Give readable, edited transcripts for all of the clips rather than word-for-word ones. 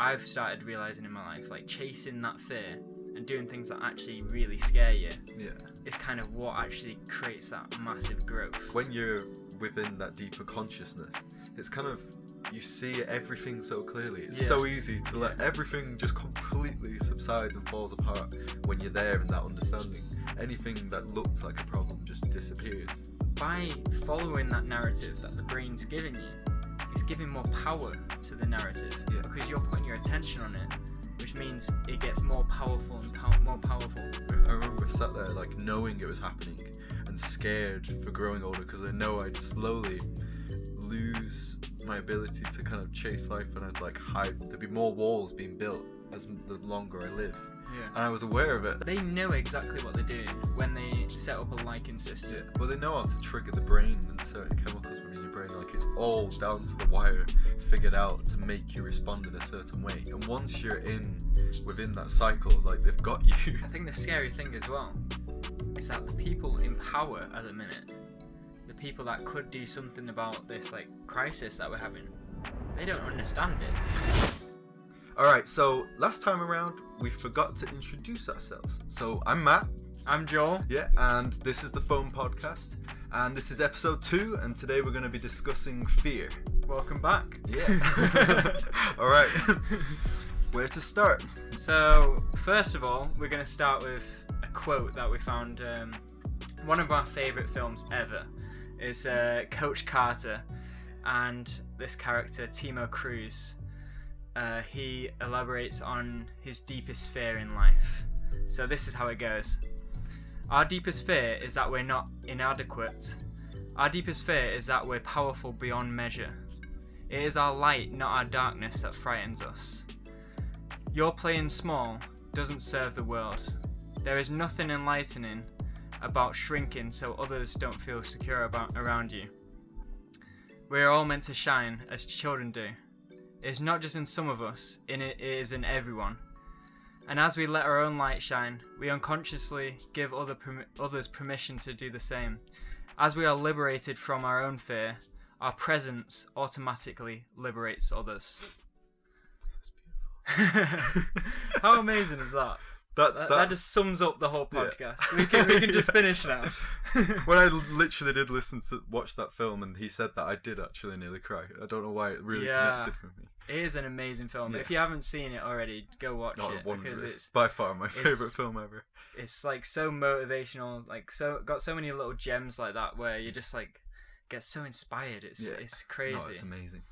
I've started realising in my life, like chasing that fear and doing things that actually really scare you is kind of what actually creates that massive growth. When you're within that deeper consciousness, it's kind of, you see everything so clearly. It's so easy to let everything just completely subsides and falls apart when you're there in that understanding. Anything that looked like a problem just disappears. By following that narrative that the brain's giving you, it's giving more power to the narrative because you're putting your attention on it, which means it gets more powerful and more powerful. I remember sat there like knowing it was happening and scared for growing older because I know I'd slowly lose my ability to kind of chase life, and I'd like hide. There'd be more walls being built as the longer I live. And I was aware of it. They know exactly what they're doing when they set up a liking system. Well, they know how to trigger the brain and certain chemicals within your brain. Like, it's all down to the wire, figured out to make you respond in a certain way. And once you're within that cycle, like, they've got you. I think the scary thing as well is that the people in power at the minute, the people that could do something about this like crisis that we're having, they don't understand it. Alright, so last time around, we forgot to introduce ourselves. So I'm Matt. I'm Joel. Yeah, and this is the Phone Podcast. And this is episode 2, and today we're going to be discussing fear. Welcome back. Yeah. Alright. Where to start? So, first of all, we're going to start with a quote that we found. One of our favourite films ever is Coach Carter, and this character, Timo Cruz. He elaborates on his deepest fear in life. So this is how it goes. Our deepest fear is that we're not inadequate. Our deepest fear is that we're powerful beyond measure. It is our light, not our darkness, that frightens us. Your playing small doesn't serve the world. There is nothing enlightening about shrinking so others don't feel secure around you. We're all meant to shine as children do. It's not just in some of us, it is in everyone. And as we let our own light shine, we unconsciously give others permission to do the same. As we are liberated from our own fear, our presence automatically liberates others. That's beautiful. How amazing is that? That just sums up the whole podcast. Yeah. We can just finish now. When I literally did watch that film and he said that, I did actually nearly cry. I don't know why it really connected with me. It is an amazing film. Yeah. If you haven't seen it already, go watch it. Because it's by far my favourite film ever. It's like so motivational, like got so many little gems like that where you just like get so inspired. It's crazy. No, it's amazing.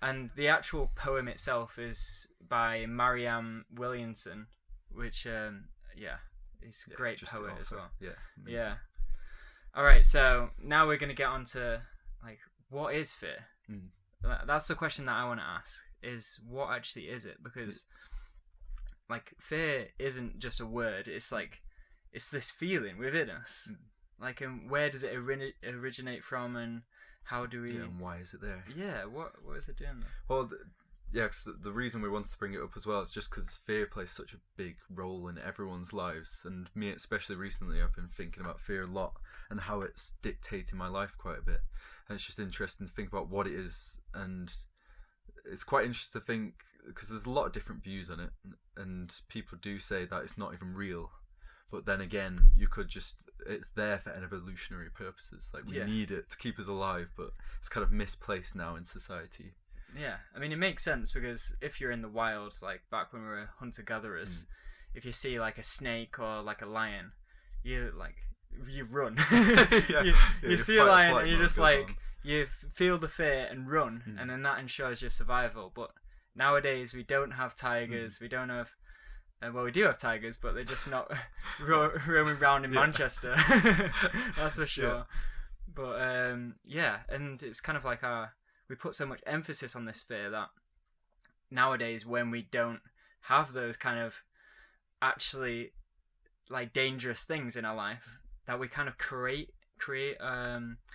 And the actual poem itself is by Marianne Williamson, which he's a great poet as well. Yeah. Amazing. Yeah. All right, so now we're going to get on to like, what is fear? That's the question that I want to ask, is what actually is it? Because like, fear isn't just a word. It's like, it's this feeling within us. Like, and where does it originate from, and how do we... Yeah, and why is it there? Yeah, what is it doing there? Well, cause the reason we wanted to bring it up as well is just because fear plays such a big role in everyone's lives, and me especially recently, I've been thinking about fear a lot and how it's dictating my life quite a bit, and it's just interesting to think about what it is, and it's quite interesting to think because there's a lot of different views on it, and people do say that it's not even real, but then again, it's there for evolutionary purposes, like we need it to keep us alive, but it's kind of misplaced now in society. Yeah, I mean, it makes sense because if you're in the wild, like back when we were hunter-gatherers, if you see like a snake or like a lion, you run. you see a lion and you just like, you feel the fear and run, and then that ensures your survival. But nowadays we don't have tigers, we don't have... well, we do have tigers, but they're just not roaming around in Manchester. That's for sure. Yeah. But and it's kind of like we put so much emphasis on this fear that nowadays, when we don't have those kind of actually like dangerous things in our life, that we kind of create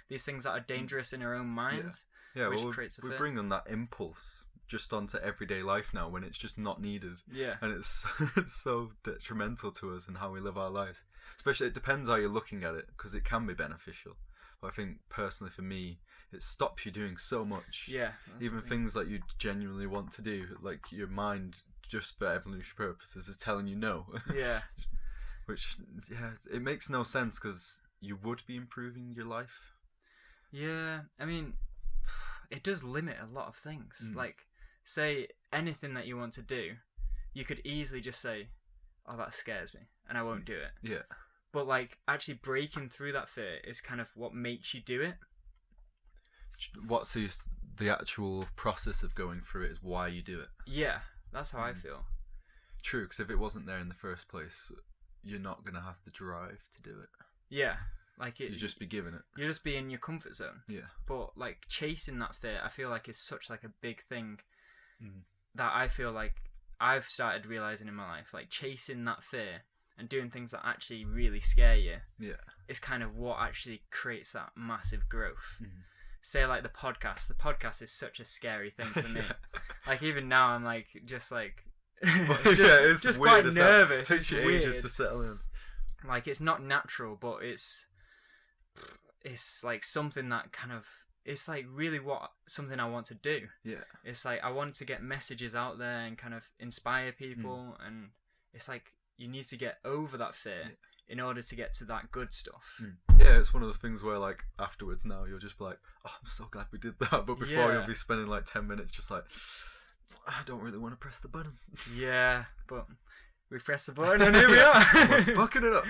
these things that are dangerous in our own minds. Yeah, which well, creates a fear. We bring on that impulse just onto everyday life now when it's just not needed. Yeah. And it's so detrimental to us and how we live our lives. Especially, it depends how you're looking at it, because it can be beneficial. But I think personally for me, it stops you doing so much. Yeah. Even things that you genuinely want to do, like your mind, just for evolution purposes, is telling you no. Yeah. Which, yeah, it makes no sense because you would be improving your life. Yeah, I mean, it does limit a lot of things. Like, say anything that you want to do, you could easily just say, "Oh, that scares me," and I won't do it. Yeah. But like, actually breaking through that fear is kind of what makes you do it. What's the actual process of going through it is why you do it. Yeah, that's how I feel. True, because if it wasn't there in the first place, you're not gonna have the drive to do it. Yeah, like You'd just be given it. You'll just be in your comfort zone. Yeah. But like chasing that fear, I feel like is such like a big thing that I feel like I've started realizing in my life. Like chasing that fear and doing things that actually really scare you. Yeah. Is kind of what actually creates that massive growth. Say like the podcast. The podcast is such a scary thing for me. Like even now, I'm like just like. It's just weird quite nervous. It takes you weird. ages to settle in. Like it's not natural, but it's like something that kind of it's like really something I want to do. Yeah. It's like I want to get messages out there and kind of inspire people, and it's like you need to get over that fear in order to get to that good stuff. Yeah, it's one of those things where like afterwards now you'll just be like, oh, I'm so glad we did that, but before you'll be spending like 10 minutes just like, I don't really want to press the button. Yeah, but we pressed the button and here we are. We're fucking it up.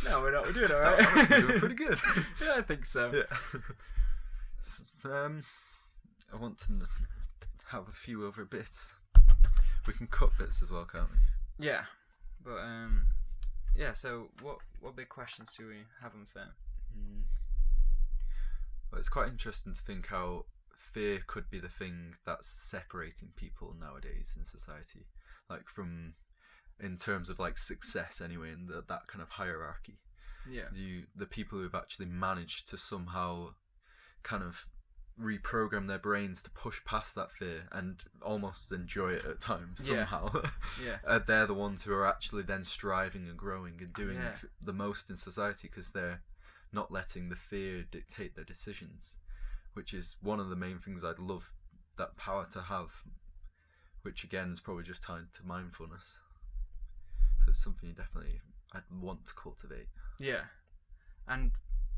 No, we're not. We're doing alright. We're doing pretty good. Yeah, I think so. Yeah. I want to have a few other bits. We can cut bits as well, can't we? Yeah, but yeah. So what big questions do we have on fear? Well, it's quite interesting to think how fear could be the thing that's separating people nowadays in society, like in terms of like success anyway, and that kind of hierarchy. Yeah. The people who've actually managed to somehow kind of reprogram their brains to push past that fear and almost enjoy it at times somehow. Yeah. They're the ones who are actually then striving and growing and doing the most in society because they're not letting the fear dictate their decisions, which is one of the main things I'd love that power to have, which again is probably just tied to mindfulness. So it's something I'd want to cultivate. Yeah, and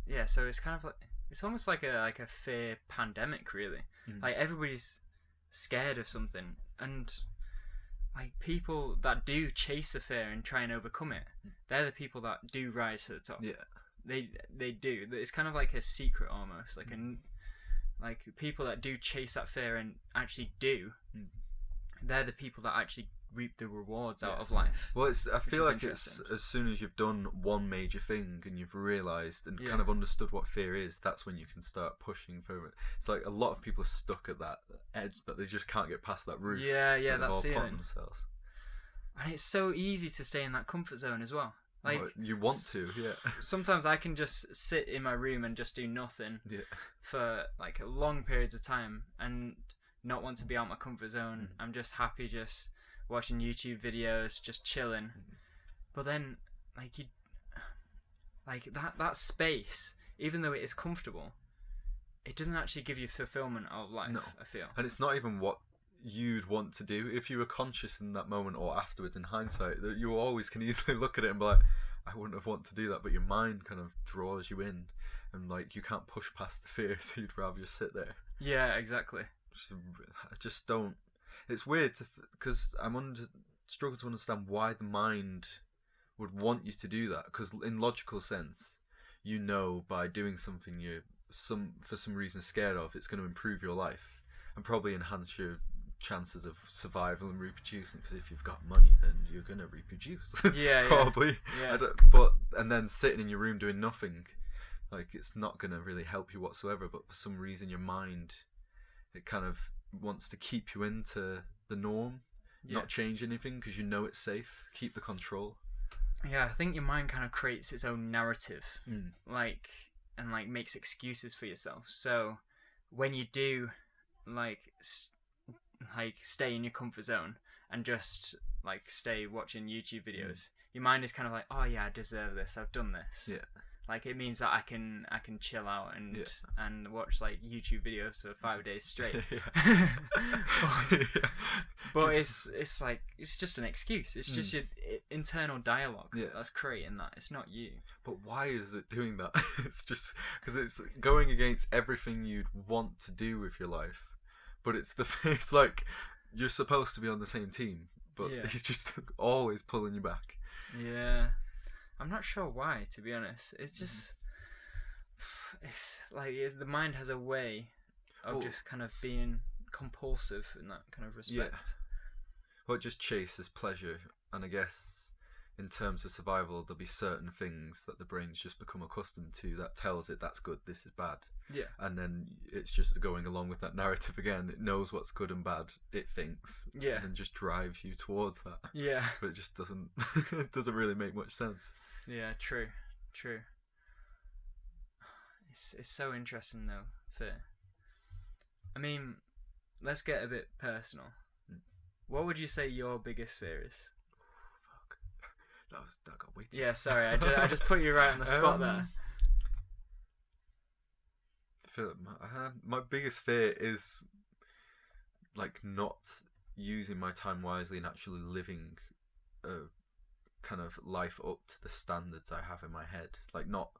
yeah, so it's kind of like it's almost like a fear pandemic, really. Like everybody's scared of something, and like people that do chase the fear and try and overcome it, they're the people that do rise to the top. Yeah, they do. It's kind of like a secret almost, like like people that do chase that fear and actually do. They're the people that actually reap the rewards out of life. Well, I feel like it's as soon as you've done one major thing and you've realised and kind of understood what fear is, that's when you can start pushing forward. It's like a lot of people are stuck at that edge that they just can't get past that roof. Yeah, that's the ceiling. Themselves. And it's so easy to stay in that comfort zone as well. Like you want to, yeah. Sometimes I can just sit in my room and just do nothing for like long periods of time and not want to be out my comfort zone. I'm just happy just watching YouTube videos, just chilling. But then like that space, even though it is comfortable, it doesn't actually give you fulfillment of life. No. I feel. And it's not even what you'd want to do if you were conscious in that moment or afterwards in hindsight. That you always can easily look at it and be like, I wouldn't have wanted to do that, but your mind kind of draws you in and like you can't push past the fear, so you'd rather just sit there. Yeah, exactly. I just don't. It's weird because struggle to understand why the mind would want you to do that. Because in logical sense, you know by doing something you're for some reason scared of, it's going to improve your life and probably enhance your chances of survival and reproducing. Because if you've got money, then you're going to reproduce. Yeah, probably. Yeah. And then sitting in your room doing nothing, like it's not going to really help you whatsoever. But for some reason, your mind, it kind of wants to keep you into the norm, not change anything because you know it's safe. Keep the control. Yeah, I think your mind kind of creates its own narrative, like makes excuses for yourself. So when you do stay in your comfort zone and just stay watching YouTube videos, your mind is kind of like, oh yeah, I deserve this. I've done this. Yeah. Like it means that I can chill out and watch like YouTube videos for 5 days straight. But it's like it's just an excuse. It's just your internal dialogue that's creating that. It's not you. But why is it doing that? It's just because it's going against everything you'd want to do with your life. But it's like you're supposed to be on the same team, but he's just always pulling you back. Yeah. I'm not sure why, to be honest. It's just, it's like the mind has a way of just kind of being compulsive in that kind of respect. Yeah. Well, it just chases pleasure, and I guess in terms of survival, there'll be certain things that the brain's just become accustomed to that tells it that's good, this is bad. Yeah. And then it's just going along with that narrative again. It knows what's good and bad, it thinks. Yeah. And then just drives you towards that. Yeah. But it just doesn't it doesn't really make much sense. Yeah, true. It's so interesting though, fear. I mean, let's get a bit personal. What would you say your biggest fear is? That got way too. Yeah, sorry, I just put you right on the spot there. Philip, my biggest fear is like not using my time wisely and actually living a kind of life up to the standards I have in my head. Like not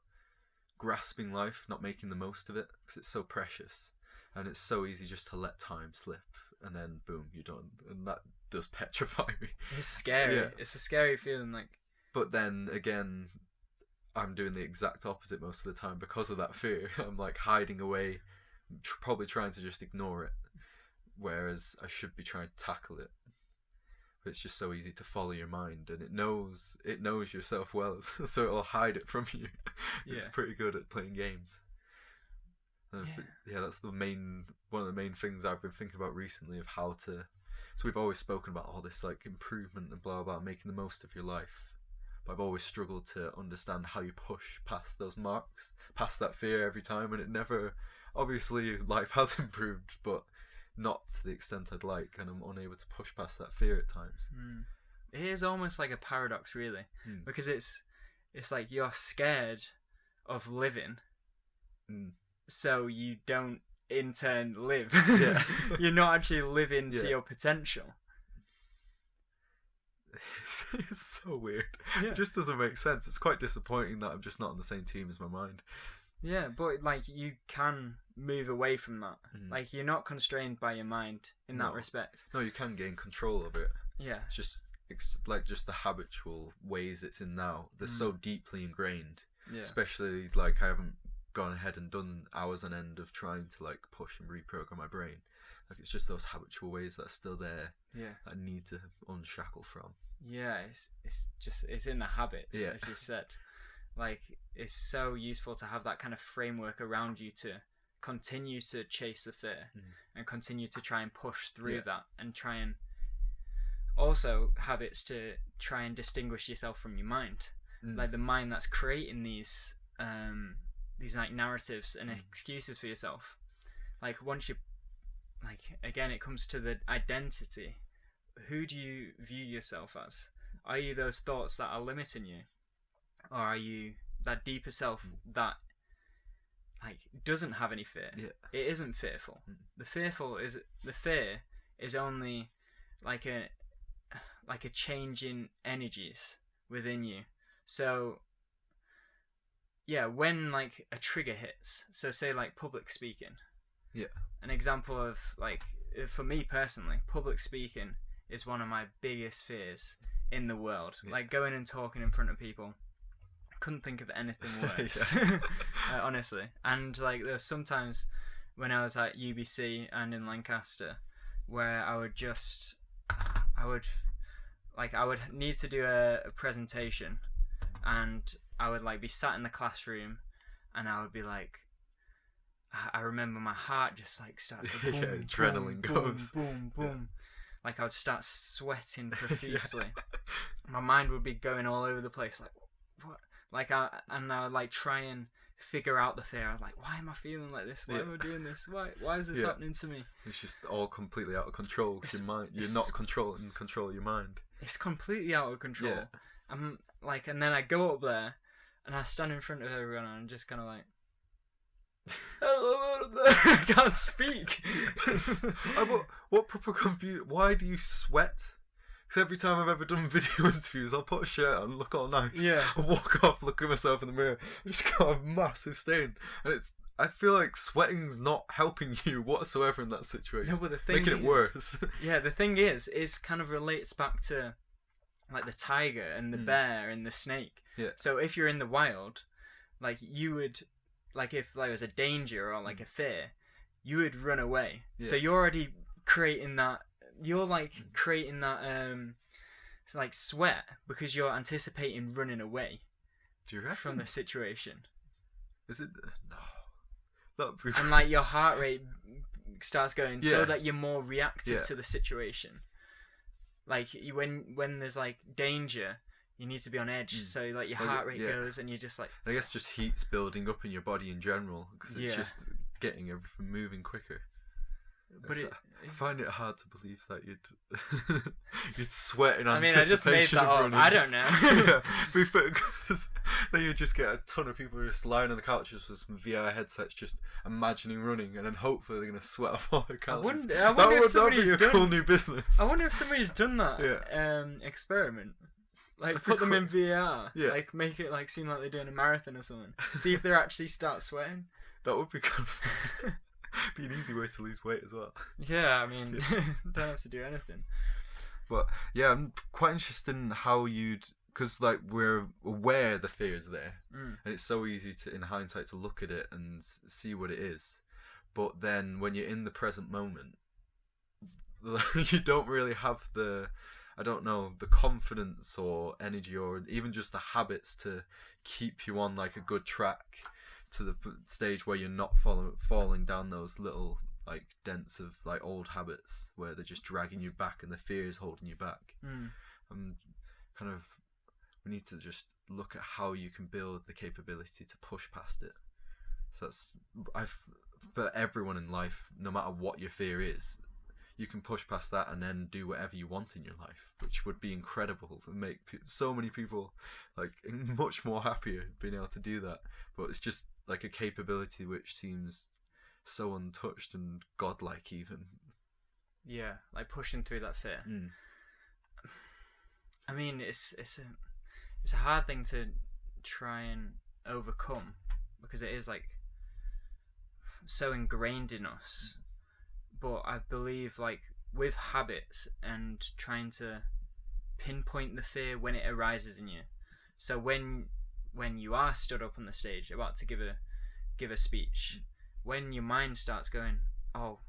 grasping life, not making the most of it because it's so precious and it's so easy just to let time slip and then boom, you're done, and that does petrify me. It's scary. Yeah. It's a scary feeling. Like. But then again, I'm doing the exact opposite most of the time because of that fear. I'm like hiding away, probably trying to just ignore it, whereas I should be trying to tackle it. But it's just so easy to follow your mind, and it knows yourself well, so it'll hide it from you. It's pretty good at playing games. That's one of the main things I've been thinking about recently of how to. So we've always spoken about all this like improvement and blah blah, making the most of your life. But I've always struggled to understand how you push past those marks, past that fear every time, and it never. Obviously, life has improved, but not to the extent I'd like, and I'm unable to push past that fear at times. It is almost like a paradox, really, because it's like you're scared of living, so you don't in turn live. Yeah. You're not actually living to your potential. It's so weird. Yeah. It just doesn't make sense. It's quite disappointing that I'm just not on the same team as my mind. Yeah, but like you can move away from that. Like you're not constrained by your mind in that respect. No, you can gain control of it. Yeah. It's just just the habitual ways it's in now. They're so deeply ingrained. Yeah. Especially like I haven't gone ahead and done hours on end of trying to like push and reprogram my brain. Like it's just those habitual ways that are still there. Yeah. That I need to unshackle from. Yeah, it's in the habits, as you said. Like it's so useful to have that kind of framework around you to continue to chase the fear and continue to try and push through that, and try and also habits to try and distinguish yourself from your mind, like the mind that's creating these like narratives and excuses for yourself. Like once you, like again, it comes to the identity. Who do you view yourself as? Are you those thoughts that are limiting you? Or are you that deeper self that like doesn't have any fear? Yeah. It isn't fearful. The fear is only like a change in energies within you. So yeah, when like a trigger hits, so say like public speaking. Yeah. An example of like, for me personally, public speaking is one of my biggest fears in the world. Yeah. Like going and talking in front of people. Couldn't think of anything worse. Honestly. And like there's sometimes when I was at UBC and in Lancaster where I would need to do a presentation, and I would like be sat in the classroom and I would be like, I remember my heart just like starts to boom, adrenaline goes. Boom, boom. Like I would start sweating profusely. My mind would be going all over the place. Like, what? Like I would like try and figure out the fear. I was like, why am I feeling like this? Why am I doing this? Why is this happening to me? It's just all completely out of control. Your mind, you're not in control of your mind. It's completely out of control. Yeah. And then I go up there, And I stand in front of everyone and I'm just kind of like, I can't speak. What proper confused? Why do you sweat? Because every time I've ever done video interviews, I'll put a shirt on, look all nice, and walk off, look at myself in the mirror, I've just got a massive stain, and I feel like sweating's not helping you whatsoever in that situation. No, but the thing making it worse. Yeah, the thing is, it kind of relates back to like the tiger and the bear and the snake. Yeah. So if you're in the wild, like you would, like if there was a danger or like a fear, you would run away. Yeah. So you're already creating that. You're like creating that like sweat because you're anticipating running away. Do you reckon? From the situation? Is it no? And like your heart rate starts going so that you're more reactive to the situation. Like when there's like danger, you need to be on edge. So like your heart rate goes, and you're just like. I guess just heat's building up in your body in general because it's just getting everything moving quicker. But I find it hard to believe that you'd sweat in anticipation. I just made that up. Running. I don't know. Because then you just get a ton of people just lying on the couches with some VR headsets, just imagining running, and then hopefully they're gonna sweat off all their calories. I wonder if somebody's done. Cool new business. I wonder if somebody's done that experiment. Like put them in VR. Yeah. Like make it like seem like they're doing a marathon or something. See if they actually start sweating. That would be kind of fun. Be an easy way to lose weight as well. Yeah, I mean, don't have to do anything. But yeah, I'm quite interested in how because like we're aware the fear is there, and it's so easy to, in hindsight, to look at it and see what it is. But then when you're in the present moment, you don't really have the confidence or energy or even just the habits to keep you on like a good track to the stage where you're not falling down those little like dents of like old habits where they're just dragging you back and the fear is holding you back. We need to just look at how you can build the capability to push past it. So for everyone in life, no matter what your fear is, you can push past that and then do whatever you want in your life, which would be incredible to make so many people like much more happier being able to do that. But it's just like a capability which seems so untouched and godlike even. Yeah, like pushing through that fear. I mean, it's a hard thing to try and overcome because it is like so ingrained in us. But I believe like with habits and trying to pinpoint the fear when it arises in you. So when you are stood up on the stage about to give a speech, when your mind starts going, oh,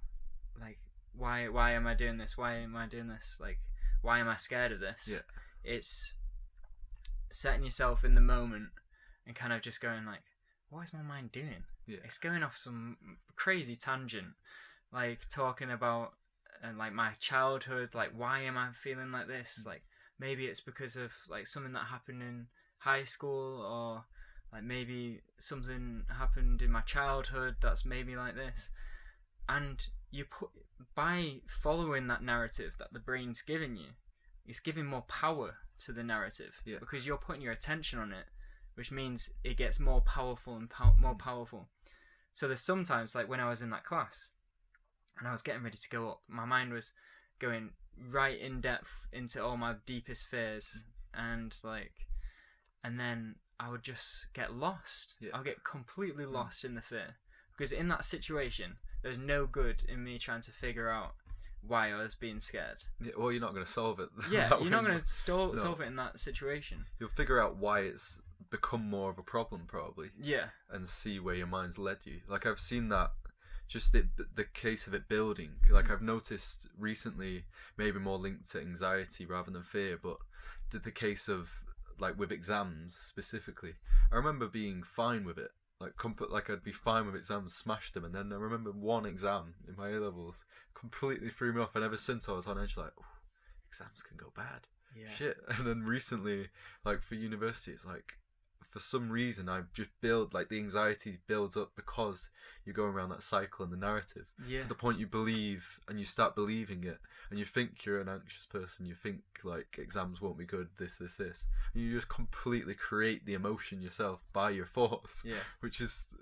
like why am I doing this? Why am I doing this? Like why am I scared of this? Yeah. It's setting yourself in the moment and kind of just going like, what is my mind doing? Yeah. It's going off some crazy tangent. Like talking about like my childhood, like why am I feeling like this? Like maybe it's because of like something that happened in high school, or like maybe something happened in my childhood that's made me like this. And by following that narrative that the brain's giving you, it's giving more power to the narrative because you're putting your attention on it, which means it gets more powerful and more powerful. So there's sometimes like when I was in that class and I was getting ready to go up, my mind was going right in depth into all my deepest fears, and then I would just get lost. I'll get completely lost in the fear because in that situation there's no good in me trying to figure out why I was being scared. Yeah, well, you're not going to solve it. Yeah, you're not going to solve it in that situation. You'll figure out why it's become more of a problem probably. Yeah. And see where your mind's led you. Like I've seen that, just the case of it building. Like I've noticed recently, maybe more linked to anxiety rather than fear, but the case of like with exams specifically, I remember being fine with it. Like I'd be fine with exams, smashed them, and then I remember one exam in my A-levels completely threw me off, and ever since I was on edge like, exams can go bad. Yeah. Shit. And then recently, like for university, it's like for some reason I just build, like, the anxiety builds up because you're going around that cycle in the narrative, to the point you believe, and you start believing it, and you think you're an anxious person, you think like exams won't be good, this, and you just completely create the emotion yourself by your thoughts, which is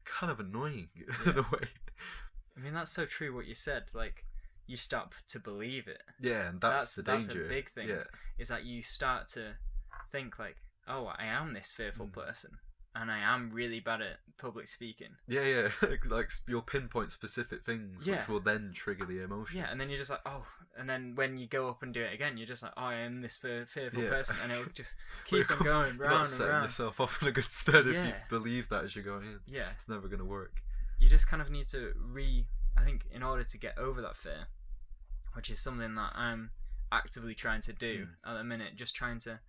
kind of annoying in a way. I mean, that's so true what you said, like, you start to believe it. Yeah, and that's the danger. That's a big thing, is that you start to think like, oh, I am this fearful person, and I am really bad at public speaking. Yeah, like, you'll pinpoint specific things, which will then trigger the emotion. Yeah, and then you're just like, oh, and then when you go up and do it again, you're just like, oh, I am this fearful person, and it'll just keep on going round and round. You're not setting yourself off in a good stead if you believe that as you're going in. Yeah. It's never going to work. You just kind of need to I think in order to get over that fear, which is something that I'm actively trying to do at the minute, just trying to,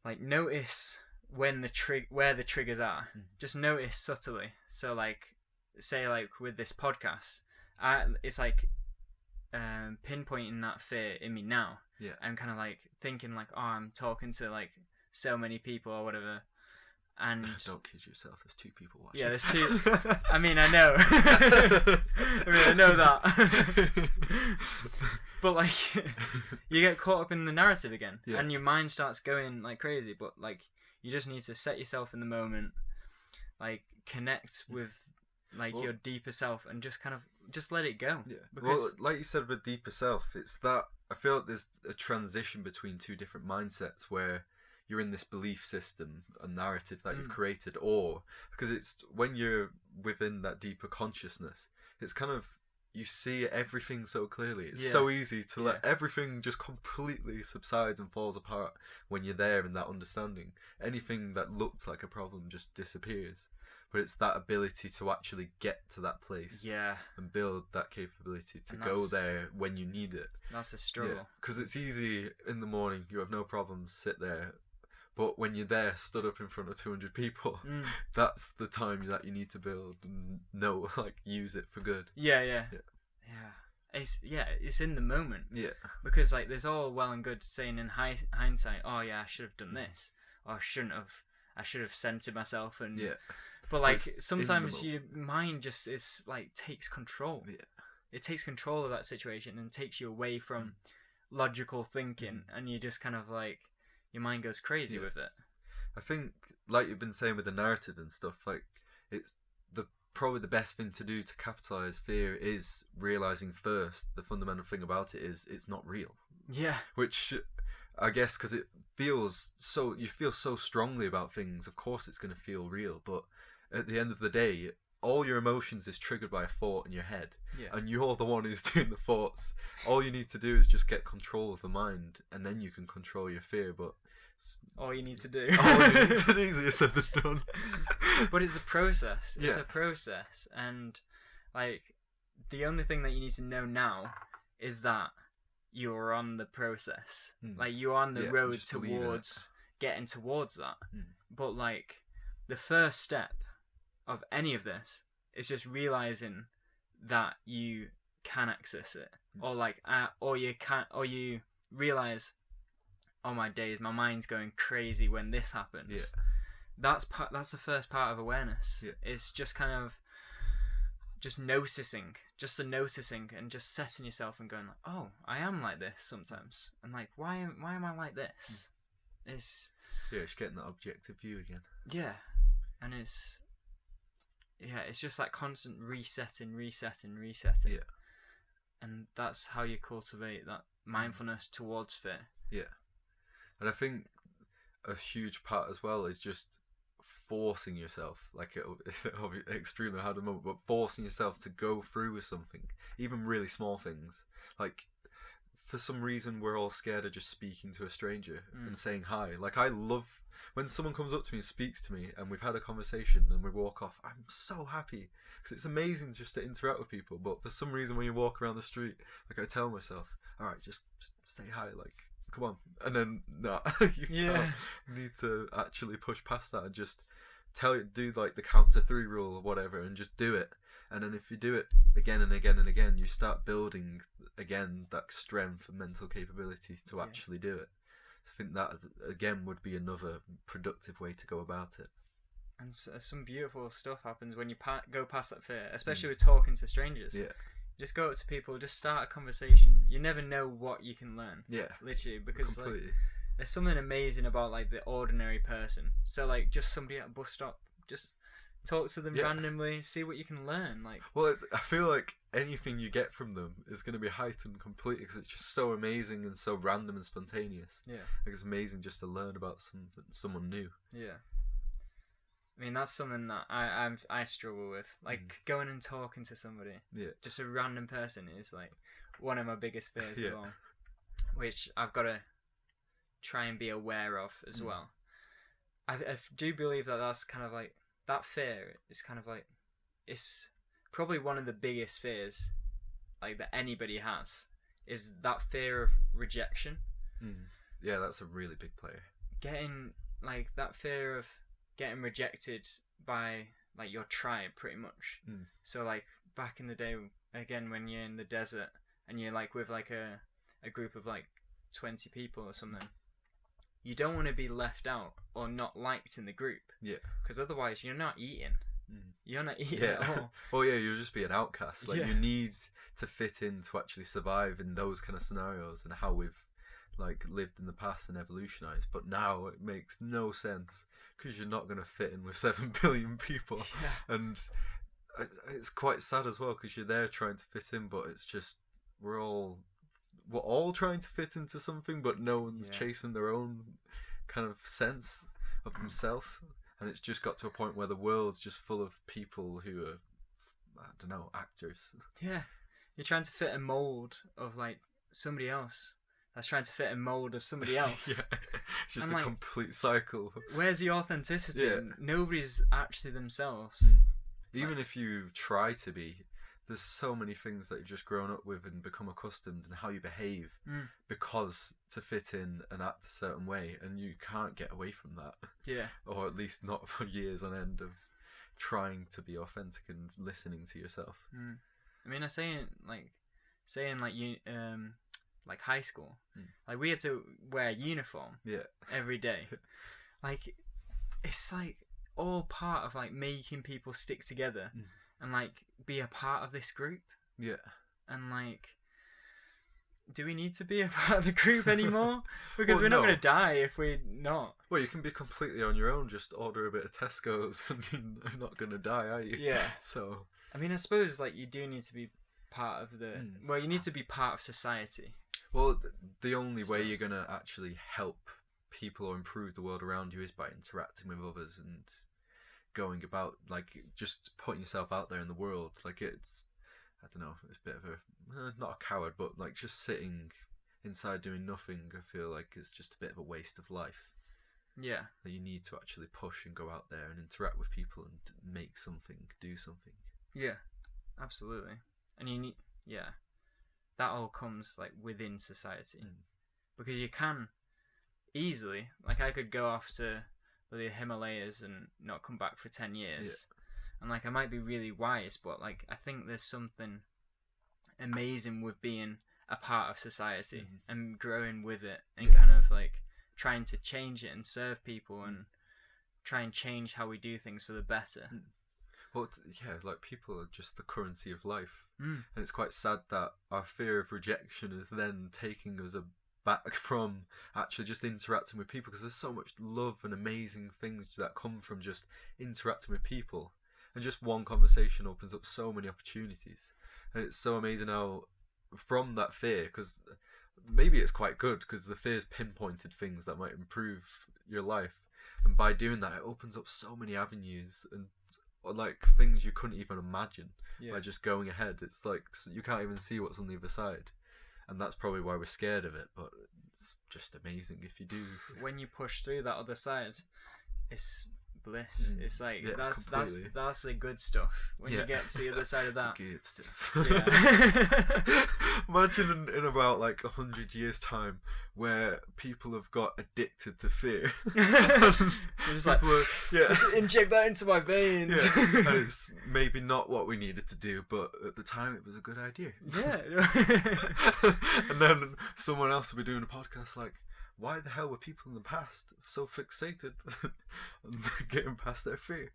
like, notice when where the triggers are. Just notice subtly. So, like, say, like, with this podcast, it's like pinpointing that fear in me now. Yeah. And kind of like thinking like, oh, I'm talking to like so many people or whatever. And don't kid yourself, there's 2 people watching. Yeah, there's 2. I mean, I know. I know that. But like, you get caught up in the narrative again, and your mind starts going like crazy. But like, you just need to set yourself in the moment, like connect with like your deeper self, and just kind of just let it go. Yeah. Because, like you said with deeper self, it's that I feel like there's a transition between 2 different mindsets where you're in this belief system, a narrative that you've created, or because it's when you're within that deeper consciousness, it's kind of, you see everything so clearly. It's so easy to let everything just completely subsides and falls apart when you're there in that understanding. Anything that looked like a problem just disappears. But it's that ability to actually get to that place and build that capability to go there when you need it. That's a struggle. Because it's easy in the morning, you have no problems, sit there. But when you're there, stood up in front of 200 people, that's the time that you need to build and know, like, use it for good. Yeah. It's in the moment. Yeah. Because like, there's all well and good saying in hindsight, oh yeah, I should have done this, or I should have centered myself, and but like sometimes your mind just is like takes control. Yeah. It takes control of that situation and takes you away from logical thinking, and you just kind of like, your mind goes crazy with it. I think, like you've been saying with the narrative and stuff, like, it's probably the best thing to do to capitalize fear is realizing first the fundamental thing about it is it's not real. Yeah. Which, I guess, because it feels so, you feel so strongly about things, of course it's going to feel real, but at the end of the day, all your emotions is triggered by a thought in your head, and you're the one who's doing the thoughts. All you need to do is just get control of the mind, and then you can control your fear. But all you need to do. It's easier said than done. But it's a process. It's a process, and like, the only thing that you need to know now is that you're on the process. Like, you're on the road towards getting towards that. But like, the first step of any of this is just realizing that you can access it, or like, or you realize, oh my days, my mind's going crazy when this happens. That's the first part of awareness. It's just kind of just noticing, and just setting yourself and going like, oh, I am like this sometimes, and like, why am I like this? It's getting that objective view again. And it's just like constant resetting. And that's how you cultivate that mindfulness towards fear. And I think a huge part as well is just forcing yourself, like, it's extremely hard at the moment, but forcing yourself to go through with something, even really small things. Like, for some reason we're all scared of just speaking to a stranger and saying hi. Like, I love when someone comes up to me and speaks to me and we've had a conversation and we walk off. I'm so happy because it's amazing just to interact with people. But for some reason when you walk around the street, like, I tell myself, all right, just say hi, like, come on. And then you need to actually push past that and just do like the count to 3 rule or whatever, and just do it. And then if you do it again and again and again, you start building again that strength and mental capability to actually do it. I think that again would be another productive way to go about it. And some beautiful stuff happens when you go past that fear, especially with talking to strangers. Yeah. Just go up to people, just start a conversation. You never know what you can learn. Yeah. Literally, because Completely. like there's something amazing about like the ordinary person. So like just somebody at a bus stop, just talk to them randomly, see what you can learn. Like, well, I feel like anything you get from them is going to be heightened completely because it's just so amazing and so random and spontaneous. Yeah. Like it's amazing just to learn about someone new. Yeah. I mean, that's something that I struggle with. Like going and talking to somebody, just a random person, is like one of my biggest fears as well, which I've got to try and be aware of as well. I do believe that that's kind of like, that fear is kind of like, it's probably one of the biggest fears like that anybody has, is that fear of rejection. Yeah, that's a really big player. Getting like that fear of getting rejected by like your tribe, pretty much. So like back in the day, again, when you're in the desert and you're like with like a group of like 20 people or something, you don't want to be left out or not liked in the group. Yeah. Because otherwise you're not eating. You're not eating at all. Well, yeah, you'll just be an outcast. Like you need to fit in to actually survive in those kind of scenarios, and how we've like lived in the past and evolutionized. But now it makes no sense because you're not going to fit in with 7 billion people. And it's quite sad as well because you're there trying to fit in, but it's just we're all trying to fit into something, but no one's chasing their own kind of sense of themselves. And it's just got to a point where the world's just full of people who are, I don't know, actors. Yeah. You're trying to fit a mould of like somebody else that's trying to fit a mould of somebody else. It's just a complete cycle. Where's the authenticity? Nobody's actually themselves. Even if you try to be, there's so many things that you've just grown up with and become accustomed, and how you behave because to fit in and act a certain way, and you can't get away from that. Yeah. Or at least not for years on end of trying to be authentic and listening to yourself. I mean, like high school, like we had to wear a uniform every day. Like it's like all part of like making people stick together and like be a part of this group. Yeah. And like, do we need to be a part of the group anymore? Because we're not going to die if we're not. Well, you can be completely on your own, just order a bit of Tesco's and you're not going to die, are you? Yeah. So I mean, I suppose like you do need to be part of the well, you need to be part of society. Well, the only way you're going to actually help people or improve the world around you is by interacting with others and going about, like, just putting yourself out there in the world. Like, it's, I don't know, it's a bit of a, not a coward, but like just sitting inside doing nothing, I feel like is just a bit of a waste of life. Yeah. That you need to actually push and go out there and interact with people and make something, do something. Yeah, absolutely. And you need, that all comes like within society, because you can easily, like, I could go off to the Himalayas and not come back for 10 years, and like I might be really wise, but like I think there's something amazing with being a part of society and growing with it and kind of like trying to change it and serve people and try and change how we do things for the better. Well, like people are just the currency of life, and it's quite sad that our fear of rejection is then taking us back from actually just interacting with people, because there's so much love and amazing things that come from just interacting with people, and just one conversation opens up so many opportunities. And it's so amazing how from that fear, because maybe it's quite good because the fear's pinpointed things that might improve your life, and by doing that it opens up so many avenues and like things you couldn't even imagine by just going ahead. It's like you can't even see what's on the other side, and that's probably why we're scared of it, but it's just amazing if you do. When you push through that other side, it's bliss. It's like that's the good stuff. When you get to the other side of that, good stuff. Imagine in about like 100 years time where people have got addicted to fear. Just like just inject that into my veins. And it's maybe not what we needed to do, but at the time it was a good idea. Yeah. And then someone else will be doing a podcast like, why the hell were people in the past so fixated on getting past their fear?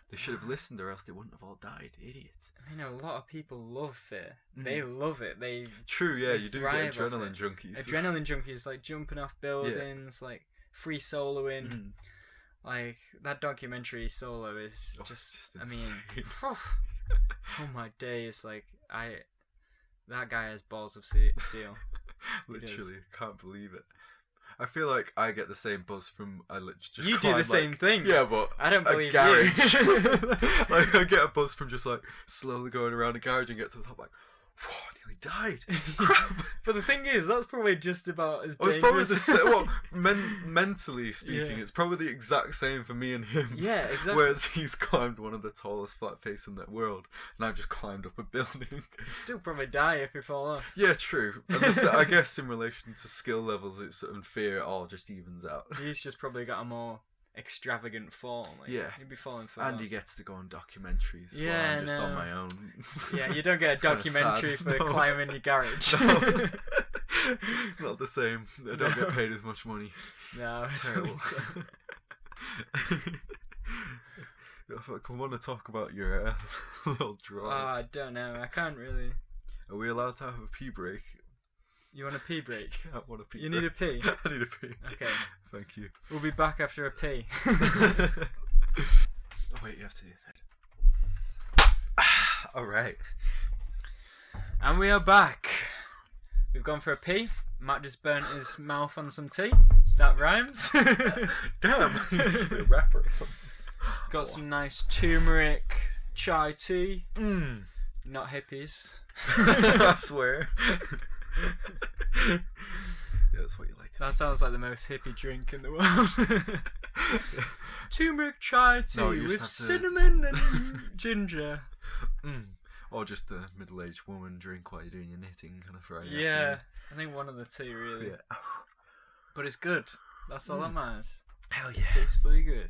They should have listened, or else they wouldn't have all died. Idiots. I know a lot of people love fear. Mm. They love it. True, yeah, they you do thrive get off adrenaline it. junkies. Adrenaline junkies, like jumping off buildings, like free soloing. Mm. Like that documentary Solo is Oh, just I insane. mean, oh my days, like that guy has balls of steel. Literally, can't believe it. I feel like I get the same buzz from just You do climb, the same thing. Yeah, but I don't a believe garage. you. Like I get a buzz from just like slowly going around a garage and get to the top like, whoa, I nearly died. Crap. But the thing is, that's probably just about as Oh, it's dangerous. probably the same. Well, mentally speaking, Yeah. it's probably the exact same for me and him. Yeah, exactly. Whereas he's climbed one of the tallest flat faces in the world, and I've just climbed up a building. You still probably die if you fall off. Yeah, true. And I guess in relation to skill levels, and fear, it all just evens out. He's just probably got a more extravagant fall. Like, Yeah. he'd be falling further. And he gets to go on documentaries while Yeah, I'm just on no. my own. Yeah, you don't get a It's kinda documentary sad. for No. climbing your garage. No. It's not the same. I don't get paid as much money. No, It's I don't terrible. think so. I want to talk about your little Oh, drive. I don't know. I can't really. Are we allowed to have a pee break? You want a pee break? I want a pee You break. need a pee? I need a pee. Okay. Thank you. We'll be back after a pee. Oh, wait, you have to do that. Alright. And we are back. We've gone for a pee. Matt just burnt his mouth on some tea. That rhymes. Damn! You should be a rapper or something. Got some nice turmeric chai tea. Mm. Not hippies. I swear. Yeah, that's what you like to That sounds like the most hippie drink in the world. Turmeric chai tea No, you with just have to- cinnamon and ginger. Mm. Or just a middle-aged woman drink while you're doing your knitting kind of Friday Yeah, afternoon. I think one of the two really. Yeah. But it's good. That's all that matters. Hell It tastes pretty good.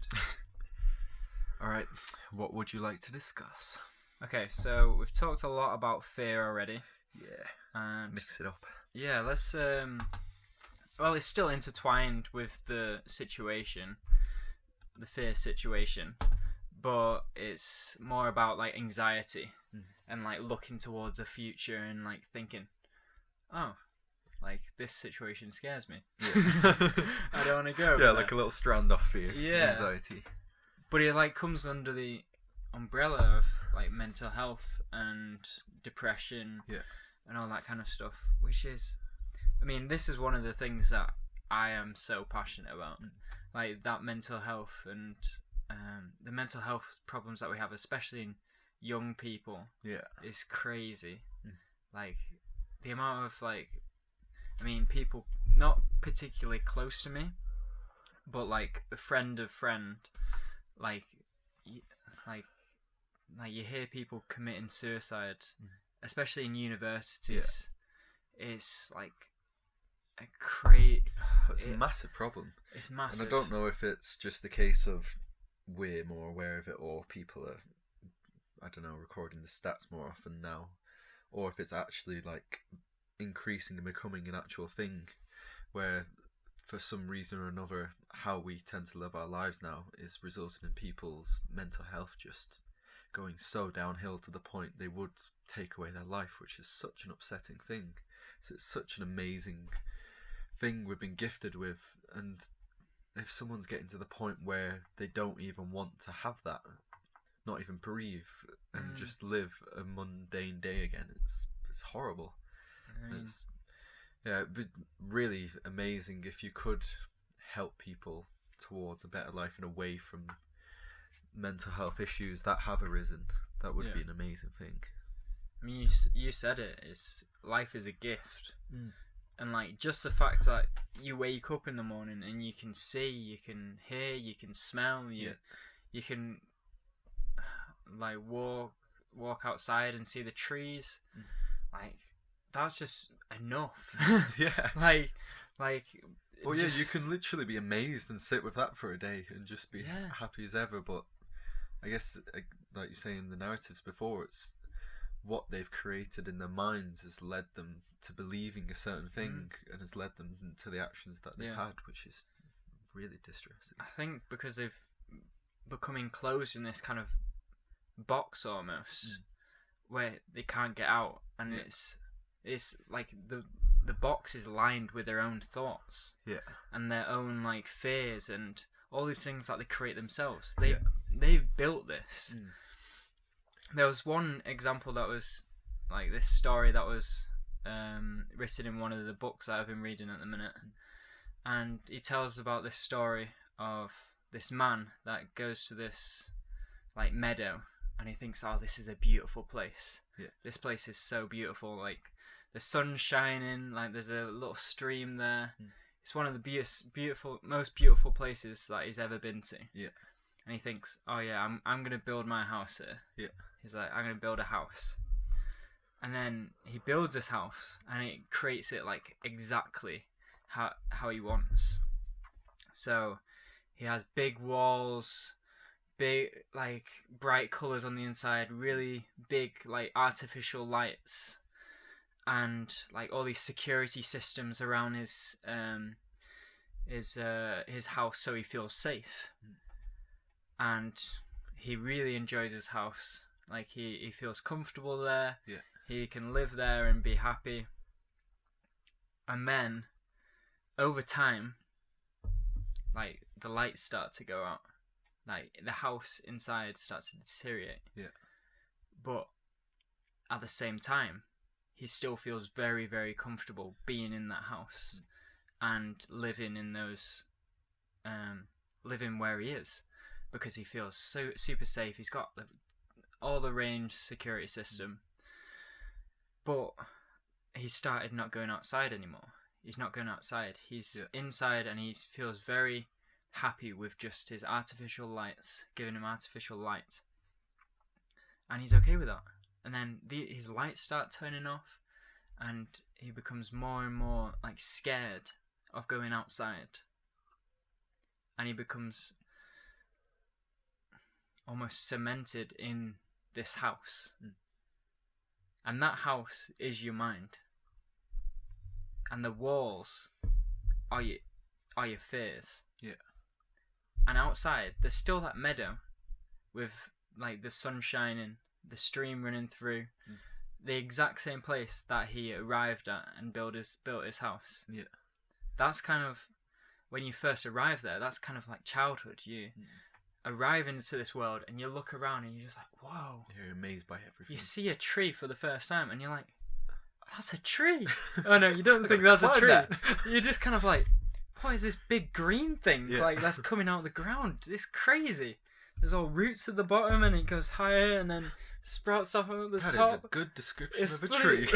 Alright, what would you like to discuss? Okay, so we've talked a lot about fear already, Yeah. and Mix it up. yeah, let's well, it's still intertwined with the situation, the fear situation, but it's more about like anxiety and like looking towards the future and like thinking, oh, like this situation scares me. Yeah. I don't want to go. Yeah, there. like a little strand off fear. Yeah. Anxiety. But it like comes under the umbrella of like mental health and depression, Yeah. and all that kind of stuff, which is, I mean, this is one of the things that I am so passionate about, like that mental health and the mental health problems that we have, especially in young people, Yeah. is crazy. Like the amount of like, I mean, people not particularly close to me, but like a friend of friend, like you hear people committing suicide, especially in universities. It's like a It's a massive problem. It's massive. And I don't know if it's just the case of we're more aware of it, or people are, I don't know, recording the stats more often now, or if it's actually like increasing and becoming an actual thing, where for some reason or another how we tend to live our lives now is resulting in people's mental health just going so downhill to the point they would take away their life, which is such an upsetting thing. So it's such an amazing thing we've been gifted with, and if someone's getting to the point where they don't even want to have that, not even breathe, and just live a mundane day again, it's horrible. I mean, It'd be really amazing if you could help people towards a better life and away from mental health issues that have arisen. That would be an amazing thing. I mean, you said it. It's life is a gift, and like just the fact that you wake up in the morning and you can see, you can hear, you can smell, you can like walk outside and see the trees, like that's just enough. Yeah. like. Well, yeah, just- you can literally be amazed and sit with that for a day and just be happy as ever. But I guess, like you say in the narratives before, it's what they've created in their minds has led them to believing a certain thing and has led them to the actions that they've had, which is really distressing. I think because they've become enclosed in this kind of box almost, where they can't get out, and it's like the box is lined with their own thoughts, and their own like fears and all these things that they create themselves. They've built this. There was one example that was like this story that was written in one of the books that I've been reading at the minute, and he tells about this story of this man that goes to this like meadow, and he thinks, oh, this is a beautiful place. This place is so beautiful, like the sun's shining, like there's a little stream there. It's one of the most beautiful places that he's ever been to. And he thinks, oh yeah, I'm gonna build my house here. He's like, I'm gonna build a house. And then he builds this house, and it creates it like exactly how he wants. So he has big walls, big like bright colours on the inside, really big like artificial lights, and like all these security systems around his house, so he feels safe. And he really enjoys his house. Like he feels comfortable there. He can live there and be happy. And then over time, like the lights start to go out. Like the house inside starts to deteriorate. But at the same time, he still feels very, very comfortable being in that house and living in those, living where he is, because he feels so super safe. He's got all the range security system, but he started not going outside anymore. He's not going outside. He's inside, and he feels very happy with just his artificial lights, giving him artificial light, and he's okay with that. And then his lights start turning off, and he becomes more and more like scared of going outside, and he becomes almost cemented in this house. And that house is your mind, and the walls are your fears. And outside there's still that meadow with like the sun shining, the stream running through, the exact same place that he arrived at and built his house. That's kind of when you first arrive there. That's kind of like childhood. You arrive into this world, and you look around, and you're just like, whoa. You're amazed by everything. You see a tree for the first time, and you're like, that's a tree. Oh no, you don't think that's a tree. You're just kind of like, what is this big green thing like that's coming out of the ground? It's crazy. There's all roots at the bottom, and it goes higher, and then sprouts up at the top. That is a good description of a tree.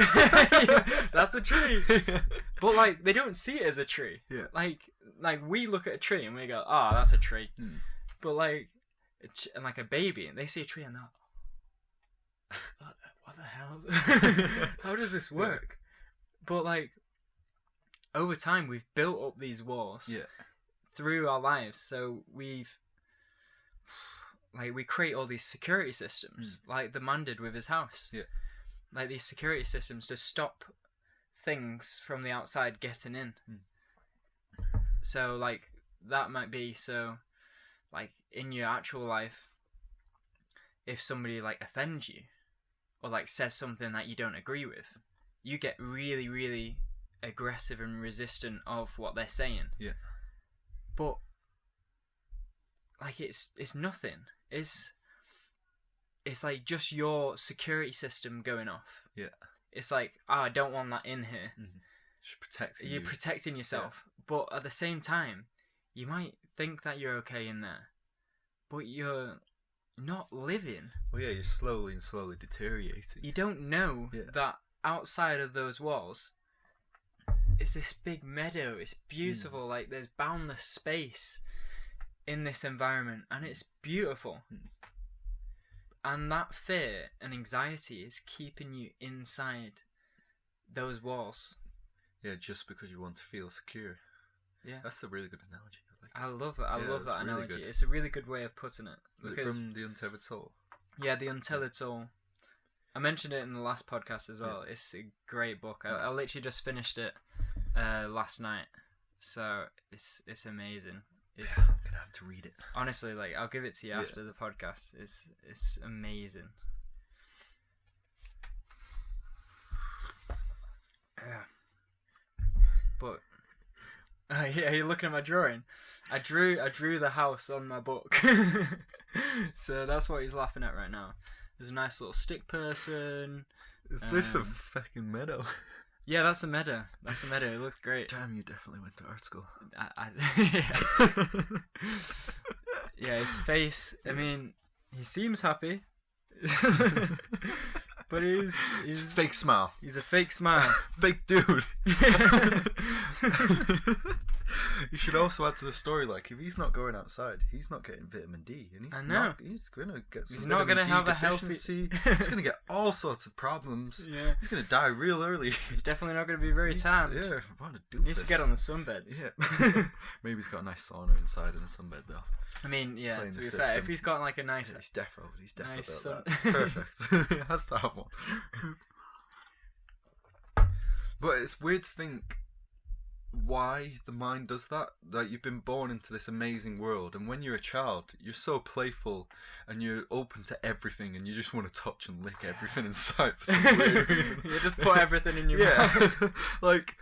That's a tree. But like, they don't see it as a tree. Like we look at a tree and we go, oh, that's a tree. But like, and like a baby, and they see a tree and they're like, what the hell? How does this work? But like, over time, we've built up these walls through our lives. So we create all these security systems, like the man did with his house. Like these security systems to stop things from the outside getting in. So like that might be so. Like in your actual life, if somebody like offends you, or like says something that you don't agree with, you get really, really aggressive and resistant of what they're saying. But like it's nothing. It's like just your security system going off. It's like, I don't want that in here. Just protecting You're protecting yourself. But at the same time, you might think that you're okay in there, but you're not living. Well, you're slowly and slowly deteriorating. You don't know that outside of those walls is this big meadow. It's beautiful. Like there's boundless space in this environment, and it's beautiful. And that fear and anxiety is keeping you inside those walls. Just because you want to feel secure. That's a really good analogy. I love that. I love that really analogy. good. It's a really good way of putting it. Was it from The Untethered Soul? Yeah, The Untethered Soul. I mentioned it in the last podcast as well. It's a great book. I literally just finished it last night, so it's amazing. I'm gonna have to read it. Honestly, like I'll give it to you after the podcast. It's amazing. Yeah. But yeah, you're looking at my drawing. I drew the house on my book. So that's what he's laughing at right now. There's a nice little stick person. Is this a fucking meadow? Yeah, that's a meadow. It looks great. Damn, you definitely went to art school. Yeah, his face. I mean, he seems happy, but he's fake smile. He's a fake smile. Fake dude. You should also add to the story, like, if he's not going outside, he's not getting vitamin D, and he's gonna get some. He's not gonna have a healthy. He's gonna get all sorts of problems. Yeah, he's gonna die real early. He's definitely not gonna be very tanned. Yeah, what a doofus. He needs to get on the sunbeds. Yeah, maybe he's got a nice sauna inside and a sunbed though. I mean, yeah. To be fair, if he's got like a nice, he's definitely nice built that. It's perfect. He has to have one. But it's weird to think why the mind does that. Like, you've been born into this amazing world, and when you're a child, you're so playful and you're open to everything, and you just want to touch and lick everything inside for some weird reason. You just put everything in your mouth. Like,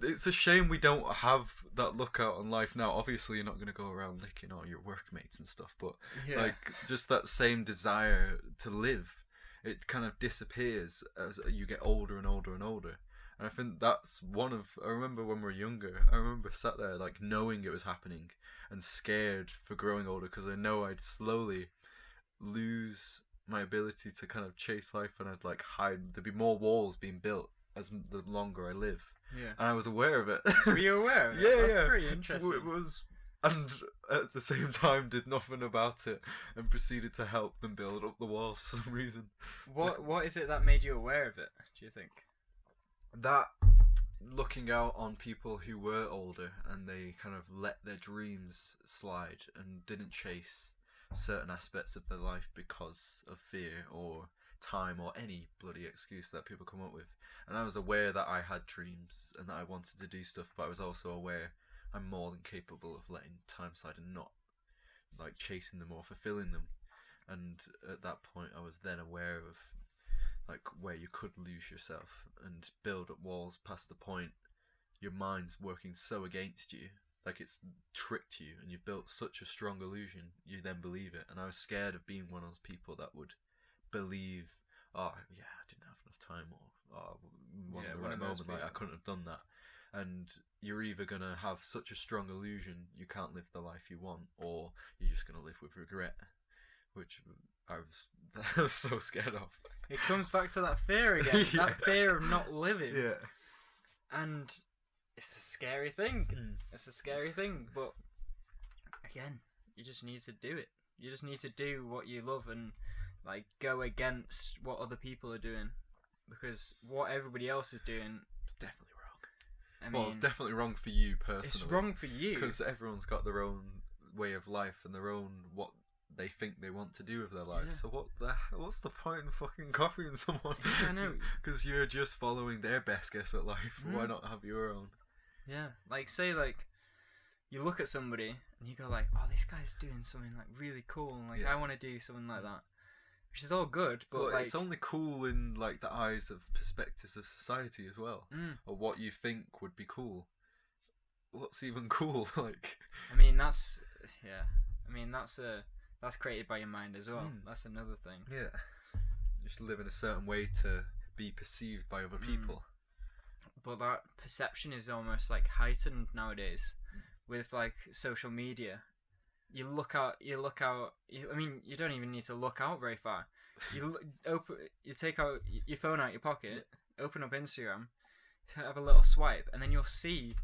it's a shame we don't have that look out on life now. Obviously, you're not going to go around licking all your workmates and stuff, but like, just that same desire to live, it kind of disappears as you get older and older and older. And I think that's I remember when we were younger, I remember sat there like knowing it was happening and scared for growing older, because I know I'd slowly lose my ability to kind of chase life, and I'd like hide. There'd be more walls being built as the longer I live. Yeah. And I was aware of it. Were you aware of it? Yeah, That's pretty interesting. It was, and at the same time did nothing about it and proceeded to help them build up the walls for some reason. What is it that made you aware of it, do you think? That looking out on people who were older and they kind of let their dreams slide and didn't chase certain aspects of their life because of fear or time or any bloody excuse that people come up with. And I was aware that I had dreams and that I wanted to do stuff, but I was also aware I'm more than capable of letting time slide and not like chasing them or fulfilling them. And at that point I was then aware of like where you could lose yourself and build up walls past the point your mind's working so against you, like it's tricked you and you've built such a strong illusion, you then believe it. And I was scared of being one of those people that would believe, oh yeah, I didn't have enough time, or oh, it wasn't the right moment, like I couldn't have done that. And you're either going to have such a strong illusion you can't live the life you want, or you're just going to live with regret, which I was so scared of. It comes back to that fear again. Yeah. That fear of not living. Yeah. And it's a scary thing. It's a scary thing. But again, you just need to do it. You just need to do what you love and like go against what other people are doing. Because what everybody else is doing It's definitely wrong. I mean, well, definitely wrong for you personally. It's wrong for you. Because everyone's got their own way of life and their own what they think they want to do with their lives. Yeah. So what's the point in fucking copying someone? I know. Because you're just following their best guess at life. Why not have your own? Yeah. Like, say, like, you look at somebody and you go like, oh, this guy's doing something like really cool, and like I want to do something like that. Which is all good, but like, it's only cool in like the eyes of perspectives of society as well, or what you think would be cool. What's even cool? Like, I mean, that's created by your mind as well. That's another thing. Yeah, just live in a certain way to be perceived by other people. But that perception is almost like heightened nowadays with like social media. You look out. I mean, you don't even need to look out very far. You take out your phone out your pocket, open up Instagram, have a little swipe, and then you'll see,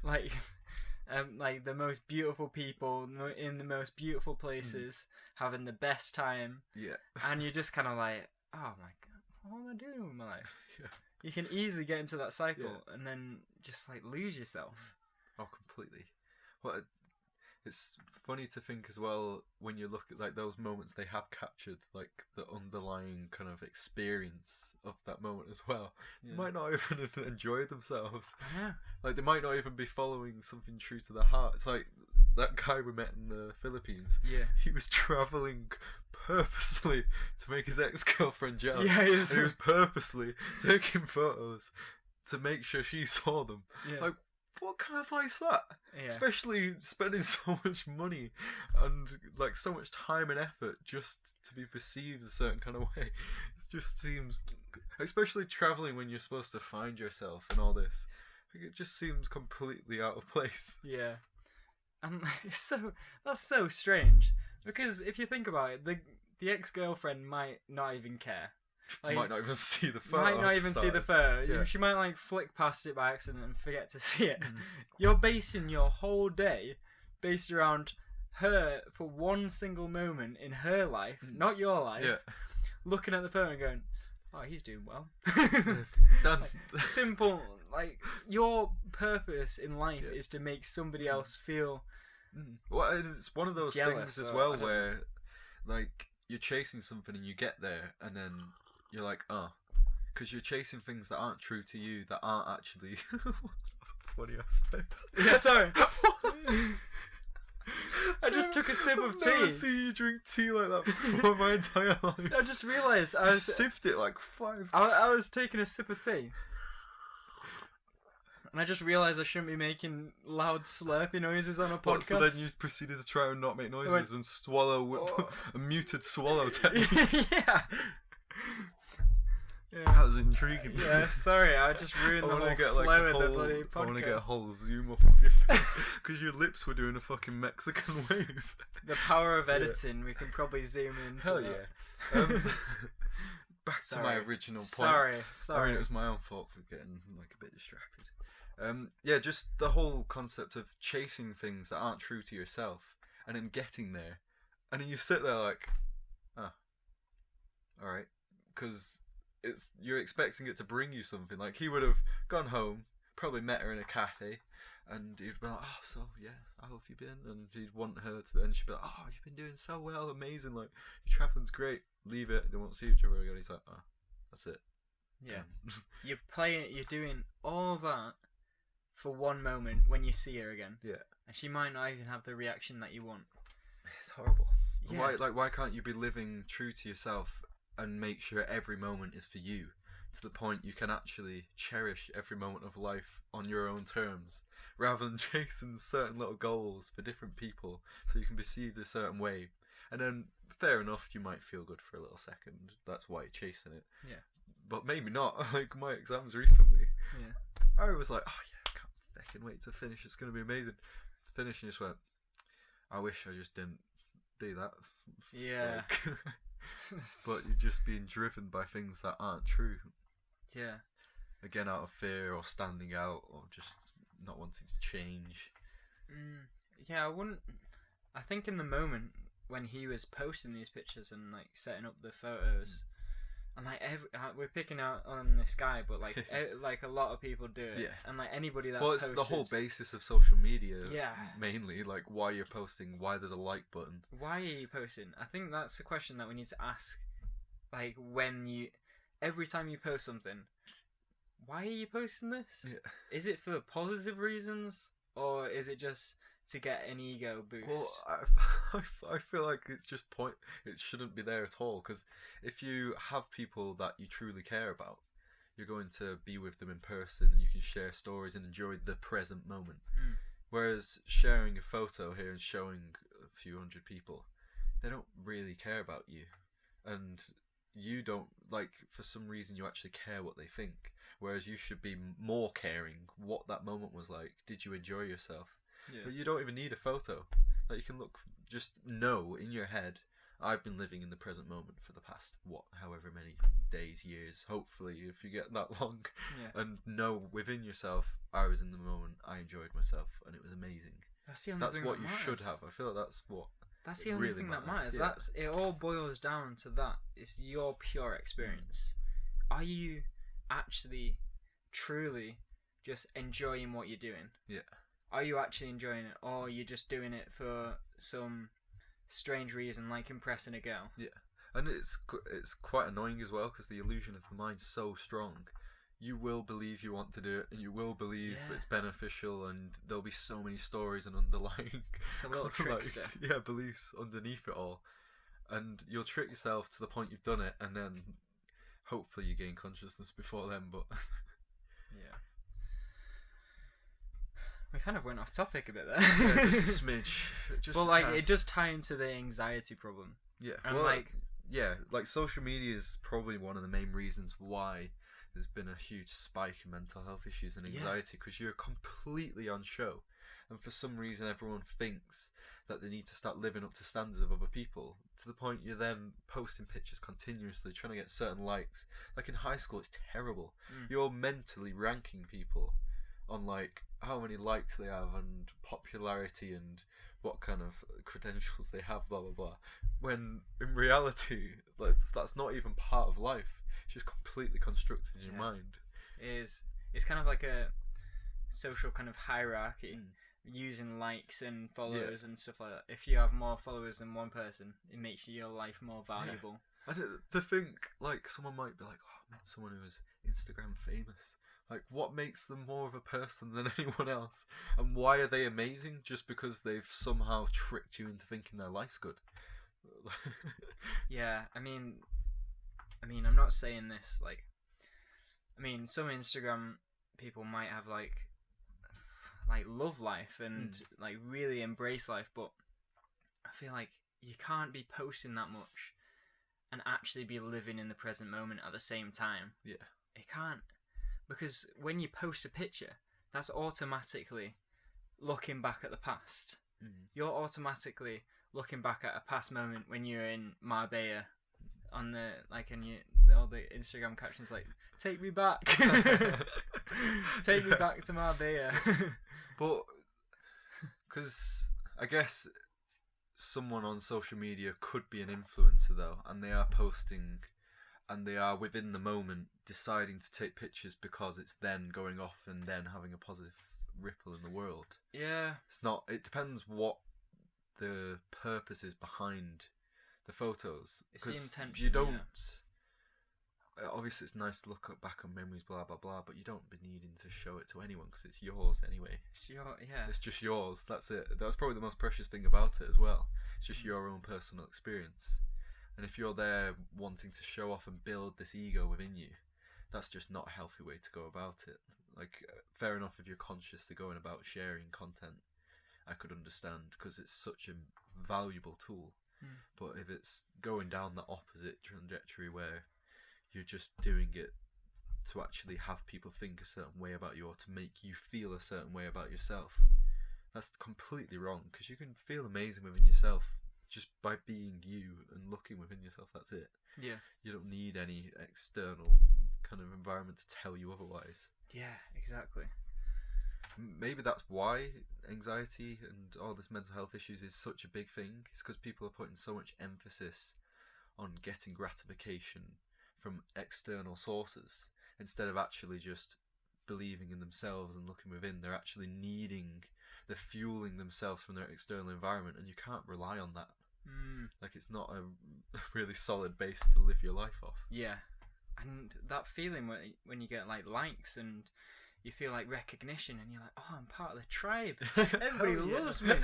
like the most beautiful people in the most beautiful places having the best time. Yeah. And you're just kind of like, oh my god, what am I doing with my life? Yeah. You can easily get into that cycle and then just like lose yourself. Oh, completely. Well, It's funny to think as well when you look at like those moments they have captured, like the underlying kind of experience of that moment as well. Yeah. They might not even enjoy themselves. I know. Like they might not even be following something true to their heart. It's like that guy we met in the Philippines. Yeah. He was traveling purposely to make his ex-girlfriend jealous. Yeah, And he was purposely taking photos to make sure she saw them. Yeah. Like, what kind of life's that? Yeah. Especially spending so much money and like so much time and effort just to be perceived a certain kind of way. It just seems, especially traveling when you're supposed to find yourself and all this, it just seems completely out of place. Yeah. And that's so strange, because if you think about it, the ex-girlfriend might not even care. Like, Might not even see the photo. Might not even see the photo. Yeah. She might like flick past it by accident and forget to see it. You're basing your whole day based around her for one single moment in her life, not your life. Yeah. Looking at the phone and going, "Oh, he's doing well." Done. Like, simple. Like, your purpose in life is to make somebody else feel. Well, it's one of those Jealous, things as or well I don't where, like, you're chasing something and you get there, and then you're like, oh, because you're chasing things that aren't true to you, that aren't actually. That's a funny ass face. Yeah, sorry. I just took a sip of I've never tea. seen you drink tea like that before in my entire life. I just realised I sipped it like 5 I was taking a sip of tea. And I just realised I shouldn't be making loud slurpy noises on a podcast. So then you proceeded to try and not make noises and swallow with a muted swallow technique. Yeah. That was intriguing. Yeah, sorry, I just ruined the whole flow of the bloody I want to get a podcast. whole zoom up of your face because your lips were doing a fucking Mexican wave. The power of editing, we can probably zoom in. Hell yeah. Back to my original point. Sorry. I mean, it was my own fault for getting like a bit distracted. Yeah, just the whole concept of chasing things that aren't true to yourself and then getting there, and then you sit there like, oh, all right, because you're expecting it to bring you something. Like, he would have gone home, probably met her in a cafe, and he'd be like, oh, so yeah, how have you been? And he'd want her to, and she'd be like, oh, you've been doing so well, amazing, like your traveling's great. Leave it, they won't see each other again. He's like, oh, that's it. Yeah. You're doing all that for one moment when you see her again. Yeah. And she might not even have the reaction that you want. It's horrible. Yeah. Why can't you be living true to yourself and make sure every moment is for you, to the point you can actually cherish every moment of life on your own terms, rather than chasing certain little goals for different people so you can be perceived a certain way. And then, fair enough, you might feel good for a little second. That's why you're chasing it. Yeah. But maybe not. Like my exams recently, Yeah. I was like, oh yeah, I can't fucking wait to finish. It's going to be amazing. To finish, and just went, I wish I just didn't do that. Yeah. Like, but you're just being driven by things that aren't true. Yeah. Again, out of fear or standing out or just not wanting to change. Yeah, I think in the moment when he was posting these pictures and like setting up the photos, and like we're picking out on this guy, but like like a lot of people do it. Yeah. And like anybody that's Well, it's posted, the whole basis of social media. Yeah. Mainly, like why you're posting, why there's a like button. Why are you posting? I think that's a question that we need to ask. Like every time you post something, why are you posting this? Yeah. Is it for positive reasons, or is it just to get an ego boost? Well, I feel like it's just it shouldn't be there at all, because if you have people that you truly care about, you're going to be with them in person and you can share stories and enjoy the present moment. Whereas sharing a photo here and showing a few hundred people, they don't really care about you, and you don't, like, for some reason you actually care what they think, whereas you should be more caring what that moment was like. Did you enjoy yourself? Yeah. But you don't even need a photo. Like, you can just know in your head, I've been living in the present moment for the past, however many days, years, hopefully, if you get that long. Yeah. And know within yourself, I was in the moment, I enjoyed myself, and it was amazing. That's the only thing what that you matters. should have. I feel like that's what. That's it the only really thing that matters, matters. yeah. It all boils down to that. It's your pure experience. Are you actually, truly, just enjoying what you're doing? Yeah. are you actually enjoying it, or are you just doing it for some strange reason, like impressing a girl? Yeah, and it's quite annoying as well because the illusion of the mind's so strong. You will believe you want to do it, and you will believe it's beneficial, and there'll be so many stories and underlying It's a little trickster. beliefs underneath it all, and you'll trick yourself to the point you've done it, and then hopefully you gain consciousness before then. But yeah, we kind of went off topic a bit there. yeah, just a smidge. But like, it does tie into the anxiety problem. Yeah, and well, like social media is probably one of the main reasons why there's been a huge spike in mental health issues and anxiety, because you're completely on show, and for some reason everyone thinks that they need to start living up to standards of other people, to the point you're then posting pictures continuously trying to get certain likes. Like in high school, it's terrible. You're mentally ranking people on like how many likes they have and popularity and what kind of credentials they have, blah blah blah, when in reality that's not even part of life. It's just completely constructed in your mind. It's kind of like a social kind of hierarchy, using likes and followers and stuff like that. If you have more followers than one person, it makes your life more valuable. And to think, like, someone might be like, oh, I met someone who is Instagram famous. Like, what makes them more of a person than anyone else? And why are they amazing? Just because they've somehow tricked you into thinking their life's good. Yeah, I mean, I'm not saying this, like, I mean, some Instagram people might have, like love life and, like, really embrace life, but I feel like you can't be posting that much and actually be living in the present moment at the same time. Yeah. It can't. Because when you post a picture, that's automatically looking back at the past. You're automatically looking back at a past moment when you're in Marbella on the, like, and all the Instagram captions like, take me back. Take me back to Marbella. But, because I guess someone on social media could be an influencer though, and they are posting, and they are within the moment deciding to take pictures because it's then going off and then having a positive ripple in the world. Yeah. It's not, it depends what the purpose is behind the photos. It's the intention. You don't, obviously it's nice to look back on memories, blah blah blah, but you don't be needing to show it to anyone because it's yours anyway. It's just yours, that's it. That's probably the most precious thing about it as well. It's just your own personal experience. And if you're there wanting to show off and build this ego within you, that's just not a healthy way to go about it. Like, fair enough if you're consciously going about sharing content, I could understand, because it's such a valuable tool. But if it's going down the opposite trajectory where you're just doing it to actually have people think a certain way about you or to make you feel a certain way about yourself, that's completely wrong, because you can feel amazing within yourself just by being you and looking within yourself. That's it. Yeah. You don't need any external kind of environment to tell you otherwise. Yeah, exactly. Maybe that's why anxiety and all this mental health issues is such a big thing. It's because people are putting so much emphasis on getting gratification from external sources instead of actually just believing in themselves and looking within. They're actually they're fueling themselves from their external environment, and you can't rely on that. Like, it's not a really solid base to live your life off. Yeah. And that feeling when you get, like, likes and you feel like recognition and you're like, oh, I'm part of the tribe. Everybody loves me.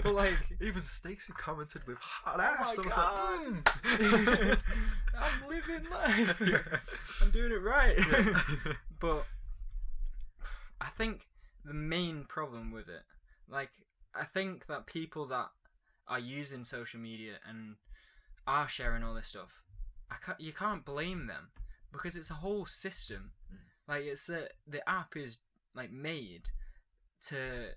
But, like, even Stacey commented with hot Oh ass. my I was God. like, I'm living life. I'm doing it right. But I think the main problem with it, like, I think that people that are using social media and are sharing all this stuff, you can't blame them, because it's a whole system. Like, it's the app is, like, made to,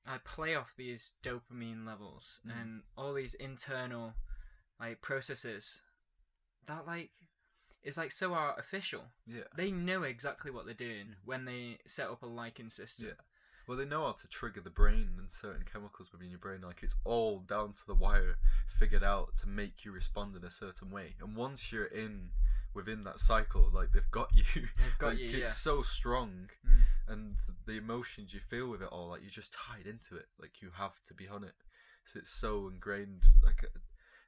like, play off these dopamine levels and all these internal, like, processes that, like, is, like, so artificial. Yeah. They know exactly what they're doing when they set up a liking system. Yeah. Well, they know how to trigger the brain and certain chemicals within your brain. Like, it's all down to the wire, figured out to make you respond in a certain way. And once you're in within that cycle, like they've got you. They've got like, you. It's so strong, Mm. and the emotions you feel with it all, like you're just tied into it. Like you have to be on it. So it's so ingrained. Like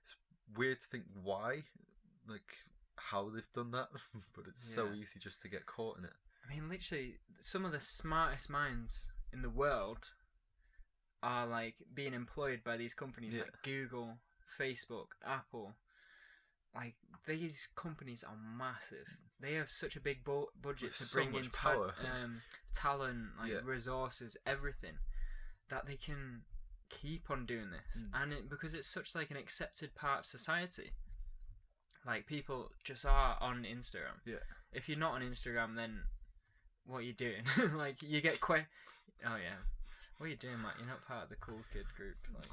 it's weird to think why, like how they've done that, but it's so easy just to get caught in it. I mean, literally, some of the smartest minds in the world are like being employed by these companies like Google, Facebook, Apple. Like, these companies are massive. They have such a big budget to bring in talent, like resources, everything, that they can keep on doing this. And because it's such like an accepted part of society. Like, people just are on Instagram. Yeah. If you're not on Instagram, then what are you doing? Like, you get oh yeah, what are you doing, Matt? You're not part of the cool kid group. Like,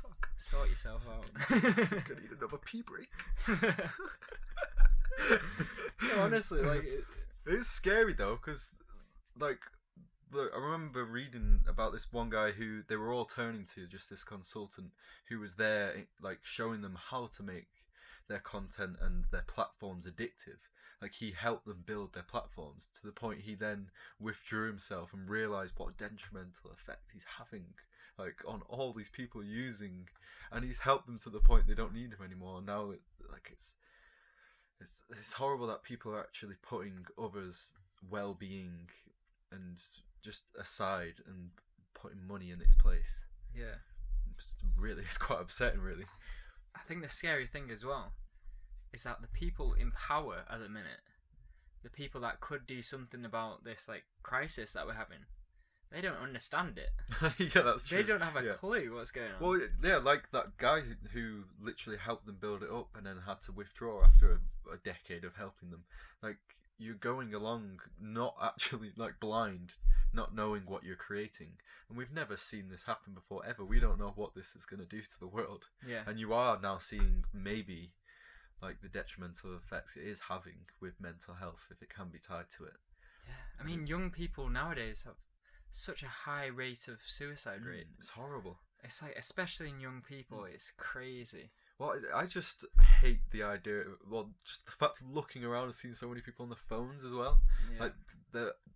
Fuck. Sort yourself out. Gonna need another pee break. No, honestly, like it's scary though, because like I remember reading about this one guy who they were all turning to, just this consultant who was there, like showing them how to make their content and their platforms addictive. Like, he helped them build their platforms to the point he then withdrew himself and realised what detrimental effect he's having, like, on all these people using, and he's helped them to the point they don't need him anymore. Now, it's horrible that people are actually putting others' well-being and just aside and putting money in its place. Yeah. It's quite upsetting, really. I think the scary thing as well is that the people in power at the minute, the people that could do something about this like crisis that we're having, they don't understand it. Yeah, that's true. They don't have a clue what's going on. Well, yeah, like that guy who literally helped them build it up and then had to withdraw after a decade of helping them. Like, you're going along not actually, like, blind, not knowing what you're creating. And we've never seen this happen before, ever. We don't know what this is going to do to the world. Yeah. And you are now seeing maybe, like, the detrimental effects it is having with mental health, if it can be tied to it. Yeah. I mean, young people nowadays have such a high rate of suicide rate. It's horrible. It's like, especially in young people, it's crazy. Well, I just hate the idea. Well, just the fact of looking around and seeing so many people on the phones as well. Yeah. Like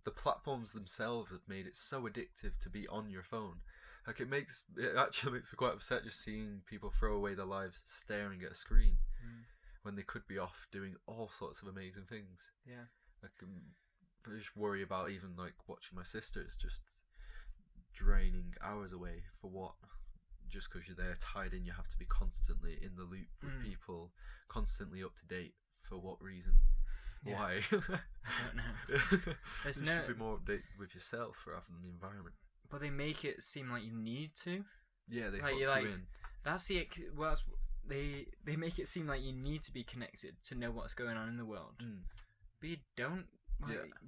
the platforms themselves have made it so addictive to be on your phone. Like, it actually makes me quite upset just seeing people throw away their lives staring at a screen when they could be off doing all sorts of amazing things. Yeah. Like, I just worry about even like watching my sisters just draining hours away for what? Just because you're there tied in, you have to be constantly in the loop with people, constantly up to date. For what reason? Yeah. Why? I don't know. You should be more updated with yourself rather than the environment. But they make it seem like you need to. Yeah, they like, hook you in. That's the they make it seem like you need to be connected to know what's going on in the world. But you don't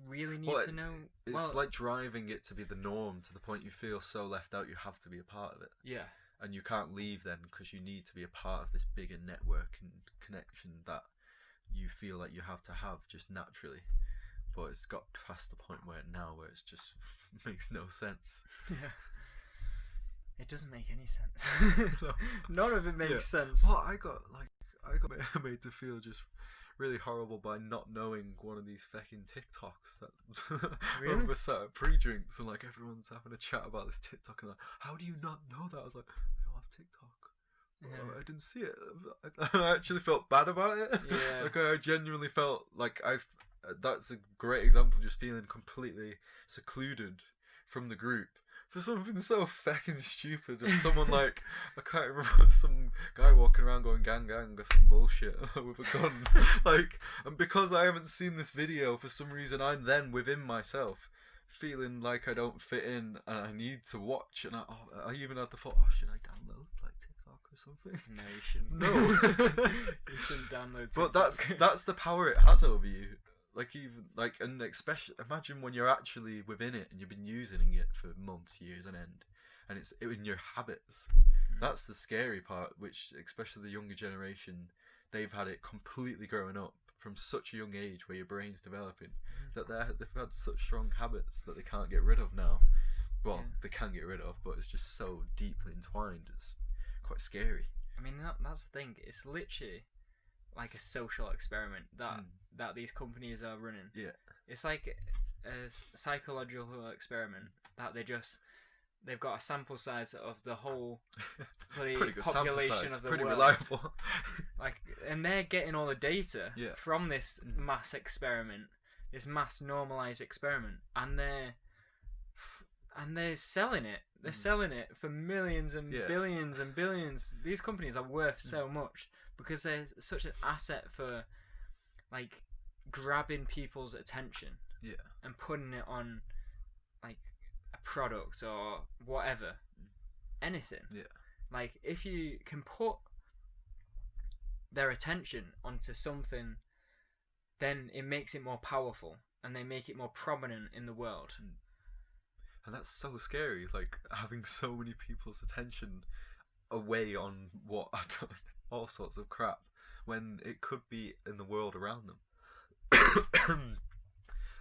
really need to know. It's like driving it to be the norm to the point you feel so left out you have to be a part of it. Yeah. And you can't leave then because you need to be a part of this bigger network and connection that you feel like you have to have just naturally. But it's got past the point where it just makes no sense. Yeah. It doesn't make any sense. No. None of it makes sense. Well, I got made to feel just really horrible by not knowing one of these fucking TikToks that Really? we're sat at pre-drinks and like everyone's having a chat about this TikTok and like, how do you not know that? I was like, I don't have TikTok. Yeah. I didn't see it. I actually felt bad about it. Yeah. Like, I genuinely felt like that's a great example of just feeling completely secluded from the group for something so fucking stupid. Of someone like, I can't remember, some guy walking around going gang gang or some bullshit with a gun. Like, and because I haven't seen this video, for some reason I'm then within myself feeling like I don't fit in and I need to watch. And I even had the thought, should I download like TikTok or something? No, you shouldn't. No. You shouldn't download But TikTok. that's the power it has over you. Like, even like, and especially imagine when you're actually within it and you've been using it for months, years on end, and it's in your habits. That's the scary part. Which, especially the younger generation, they've had it completely growing up from such a young age, where your brain's developing, that they've had such strong habits that they can't get rid of now. Well, they can get rid of, but it's just so deeply entwined. It's quite scary. I mean, that's the thing. It's literally like a social experiment that these companies are running. Yeah. It's like a psychological experiment that they've got a sample size of the whole bloody Pretty good population sample size. of the Pretty world. reliable. Like, and they're getting all the data Yeah. from this mass experiment, this mass normalized experiment, and they're selling it. They're selling it for millions and billions and billions. These companies are worth so much because they're such an asset for, like, grabbing people's attention. Yeah. And putting it on, like, a product or whatever, anything. Yeah. Like, if you can put their attention onto something, then it makes it more powerful, and they make it more prominent in the world. And that's so scary, like having so many people's attention away on all sorts of crap, when it could be in the world around them.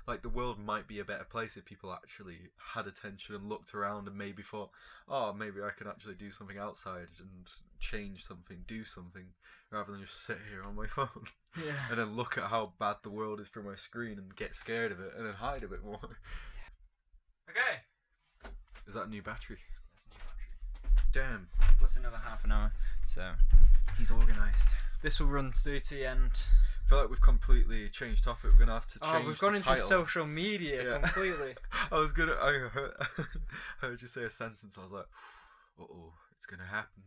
Like, the world might be a better place if people actually had attention and looked around and maybe thought, oh, maybe I can actually do something outside and change something, do something, rather than just sit here on my phone. Yeah. And then look at how bad the world is from my screen and get scared of it and then hide a bit more. Okay. Is that a new battery? That's a new battery. Damn. Plus another half an hour. So He's organised. this will run through to the end. I feel like we've completely changed topic. We're gonna have to change. Oh, we've gone the into title. social media completely. I heard you say a sentence. I was like, oh, it's gonna happen.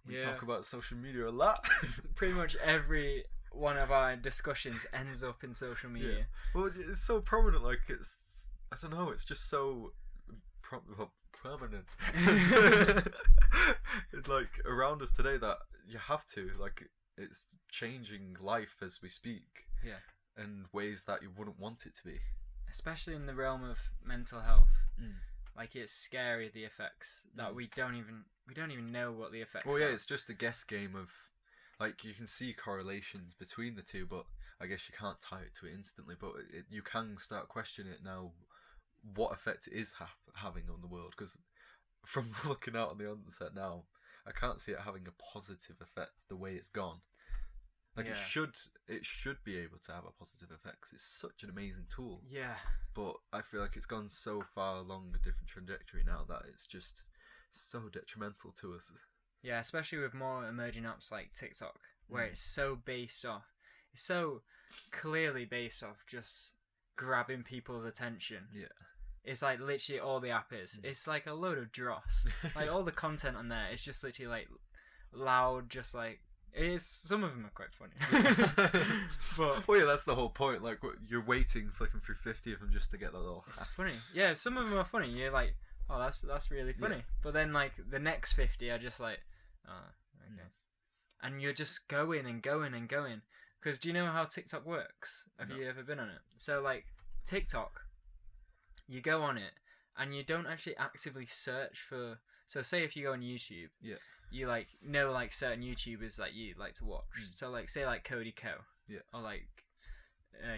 We talk about social media a lot. Pretty much every one of our discussions ends up in social media. Yeah. Well, it's so prominent. Like, I don't know. It's just so prominent. It's like around us today that you have to, like, it's changing life as we speak. Yeah. In ways that you wouldn't want it to be. Especially in the realm of mental health. Like, it's scary, the effects that we don't even know what the effects are. Well, yeah, it's just a guess game of, like, you can see correlations between the two, but I guess you can't tie it to it instantly. But you can start questioning it now, what effect it is having on the world. Because from looking out on the onset now, I can't see it having a positive effect the way it's gone. Like, it should be able to have a positive effect 'cause it's such an amazing tool. Yeah. But I feel like it's gone so far along a different trajectory now that it's just so detrimental to us. Yeah, especially with more emerging apps like TikTok, where it's so clearly based off just grabbing people's attention. Yeah. It's like literally all the app is. It's like a load of dross. Like, all the content on there is just literally like loud, just like, some of them are quite funny. But well, yeah, that's the whole point. Like, you're waiting, flicking through 50 of them just to get that little. It's funny. Yeah, some of them are funny. You're like, oh, that's really funny. Yeah. But then, like, the next 50 are just like, oh, okay. And you're just going and going and going. Because do you know how TikTok works? Have you ever been on it? So, like, TikTok, you go on it and you don't actually actively search for. So, say if you go on YouTube, you like know like certain YouTubers that you like to watch. So, like, say like Cody Co, or like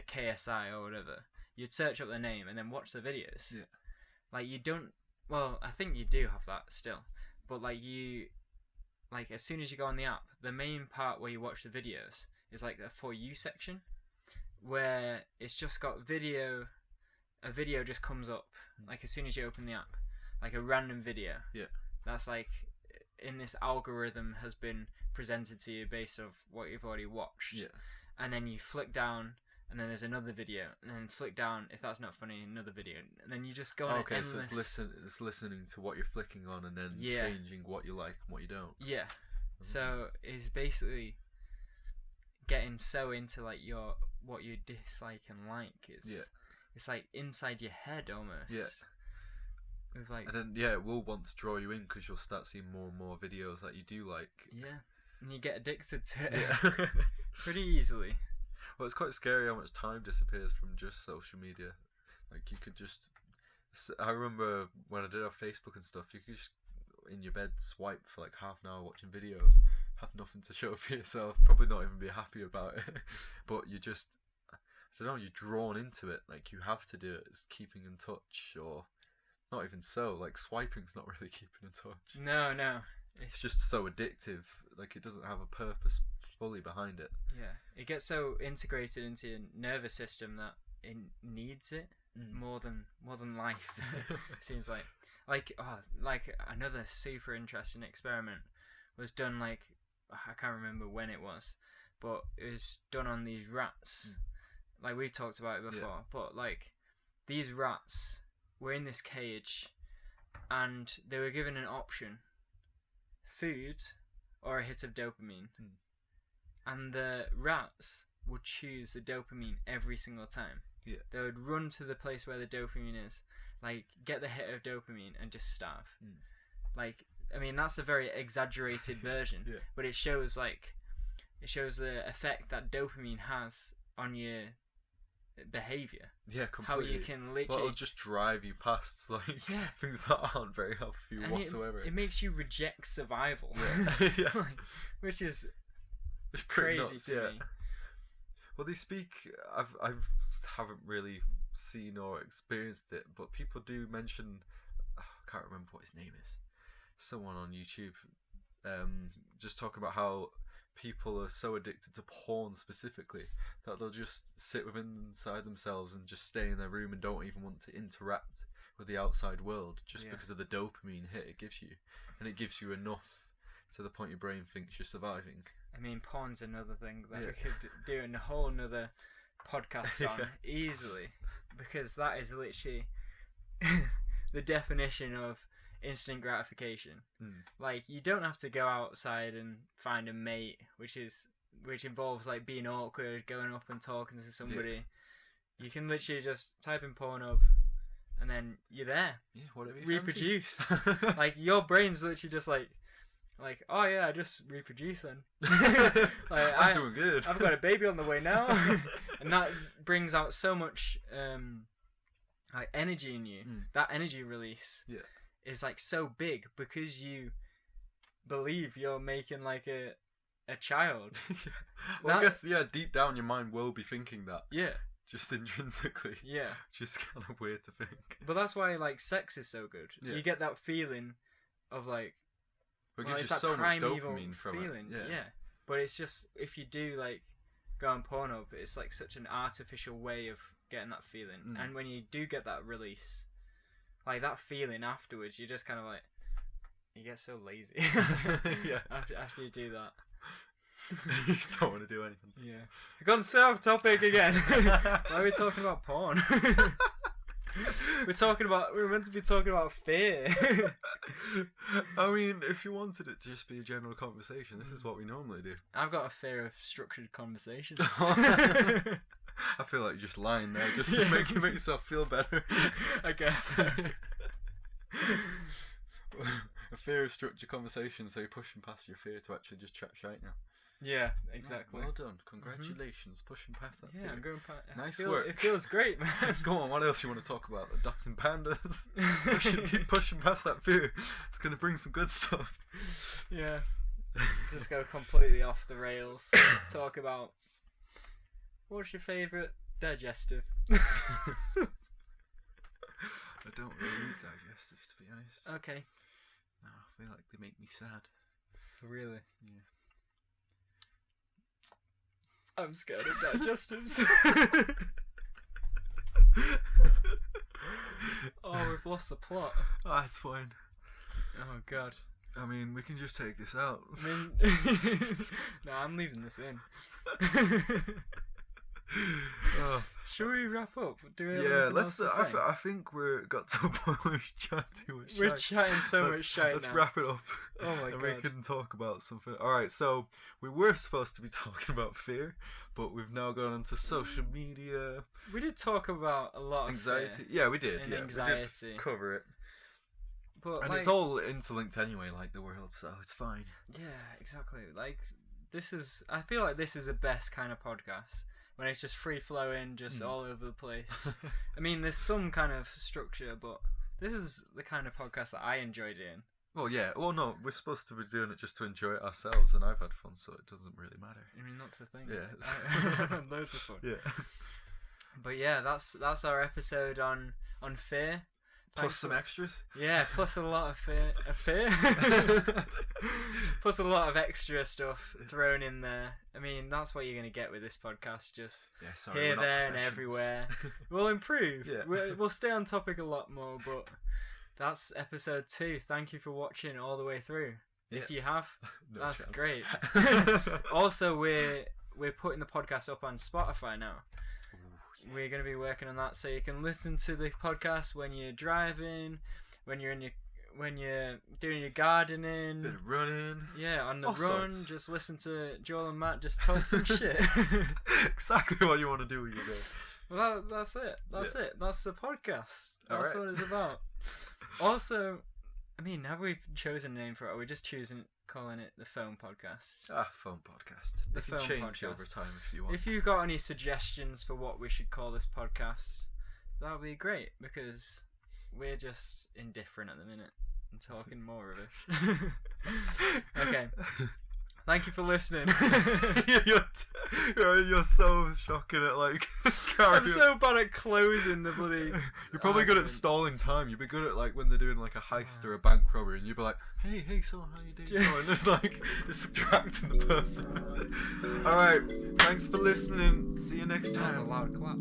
KSI or whatever. You'd search up their name and then watch the videos. Yeah. Like, you don't. Well, I think you do have that still, but like as soon as you go on the app, the main part where you watch the videos is like a For You section, where it's just got video. A video just comes up like as soon as you open the app, like a random video. Yeah. That's like in this algorithm has been presented to you based off what you've already watched. Yeah. And then you flick down, and then there's another video, and then flick down. If that's not funny, another video, and then you just go on. Okay, so it's listening to what you're flicking on, and then changing what you like and what you don't. Yeah. So it's basically getting so into like what you dislike and like. It's like inside your head almost. Yeah. With like. And then it will want to draw you in because you'll start seeing more and more videos that you do like. Yeah. And you get addicted to it pretty easily. Well, it's quite scary how much time disappears from just social media. Like, you could just. I remember when I did have Facebook and stuff, you could just in your bed swipe for like half an hour watching videos, have nothing to show for yourself, probably not even be happy about it. But you just. I don't know, you're drawn into it. Like, you have to do it. It's keeping in touch, or not even so. Like, swiping's not really keeping in touch. No. It's just so addictive. Like, it doesn't have a purpose fully behind it. Yeah, it gets so integrated into your nervous system that it needs it more than life. Seems like another super interesting experiment was done, like, I can't remember when it was, but it was done on these rats. Like, we've talked about it before, but like these rats were in this cage and they were given an option: food or a hit of dopamine. And the rats would choose the dopamine every single time. Yeah. They would run to the place where the dopamine is, like, get the hit of dopamine and just starve. Like, I mean, that's a very exaggerated version, but it shows the effect that dopamine has on your behaviour. Yeah, completely. How you can literally... Well, it'll just drive you past, like, things that aren't very helpful for you and whatsoever. It makes you reject survival. Yeah. Like, which is it's pretty crazy nuts, to me. Well, they speak... I haven't really seen or experienced it, but people do mention... I can't remember what his name is. Someone on YouTube just talking about how people are so addicted to porn specifically that they'll just sit inside themselves and just stay in their room and don't even want to interact with the outside world just because of the dopamine hit it gives you. And it gives you enough to the point your brain thinks you're surviving. I mean, porn's another thing that we could do a whole nother podcast on easily, because that is literally the definition of instant gratification. Like, you don't have to go outside and find a mate, which involves like being awkward, going up and talking to somebody. You can literally just type in Pornhub and then you're there. Yeah, whatever you reproduce. fancy. Like, your brain's literally just like, oh yeah, I just reproduce then. Like, I'm doing good. I've got a baby on the way now. And that brings out so much like energy in you. That energy release is like so big because you believe you're making like a child. Well, I guess deep down your mind will be thinking that. Yeah. Just intrinsically. Yeah. Just kind of weird to think. But that's why like sex is so good. You get that feeling of like, it gives you so much dopamine from feeling. it. Yeah. But it's just, if you do like go on Pornhub, it's like such an artificial way of getting that feeling. And when you do get that release, like that feeling afterwards, you just kind of like, you get so lazy. After you do that. You just don't want to do anything. Yeah. We've gone so off topic again. Why are we talking about porn? We're meant to be talking about fear. I mean, if you wanted it to just be a general conversation, this is what we normally do. I've got a fear of structured conversations. I feel like you're just lying there just to make yourself feel better. I guess so. A fear of structured conversation, so you're pushing past your fear to actually just chat shite now. Yeah, exactly. Well done. Congratulations. Pushing past that fear. I'm going nice work. It feels great, man. Go on, what else you want to talk about? Adopting pandas? We should keep pushing past that fear. It's going to bring some good stuff. Yeah. Just go completely off the rails. Talk about, what's your favourite digestive? I don't really eat digestives, to be honest. Okay. No, I feel like they make me sad. Really? Yeah. I'm scared of digestives. Oh, we've lost the plot. Ah, it's fine. Oh, God. I mean, we can just take this out. No, I'm leaving this in. Oh. Should we wrap up? Let's. I think we're got to a point where we chat too much. We're chatting so much shit. Let's wrap it up. Oh my God. We can talk about something. All right, so we were supposed to be talking about fear, but we've now gone into social media. We did talk about a lot of anxiety. Fear. Yeah, we did. And yeah, anxiety. we did cover it. But and it's all interlinked anyway, like the world, so it's fine. Yeah, exactly. Like, I feel like this is the best kind of podcast. When it's just free flowing, just all over the place. I mean, there's some kind of structure, but this is the kind of podcast that I enjoy doing. Well, yeah. Well, no, we're supposed to be doing it just to enjoy it ourselves, and I've had fun, so it doesn't really matter. I mean, that's the thing. Yeah. I've had loads of fun. Yeah. But yeah, that's our episode on fear. Plus some extras. Yeah, plus a lot of fear. Plus a lot of extra stuff thrown in there. I mean, that's what you're going to get with this podcast. Just here, there, and everywhere. We'll improve. Yeah. We'll stay on topic a lot more, but that's episode 2. Thank you for watching all the way through. Yeah. If you have, that's great. Also, we're putting the podcast up on Spotify now. We're going to be working on that, so you can listen to the podcast when you're driving, when you're doing your gardening, bit of running. Yeah, on the run, sorts. Just listen to Joel and Matt just talk some shit. Exactly what you want to do when you go. Well, that's it. That's it. That's the podcast. That's what it's about. Also, I mean, have we chosen a name for it? Or are we just calling it the Phone Podcast? Phone Podcast. The Phone Phone change Podcast. over time if you want. If you've got any suggestions for what we should call this podcast, that would be great, because we're just indifferent at the minute and talking more rubbish. Okay. Thank you for listening. You're so shocking at I'm so bad at closing the bloody. You're probably good at stalling time. You'd be good at when they're doing a heist or a bank robbery, and you'd be like, "Hey, so how you doing?" And it's distracting the person. All right, thanks for listening. See you next time. That was a loud clap.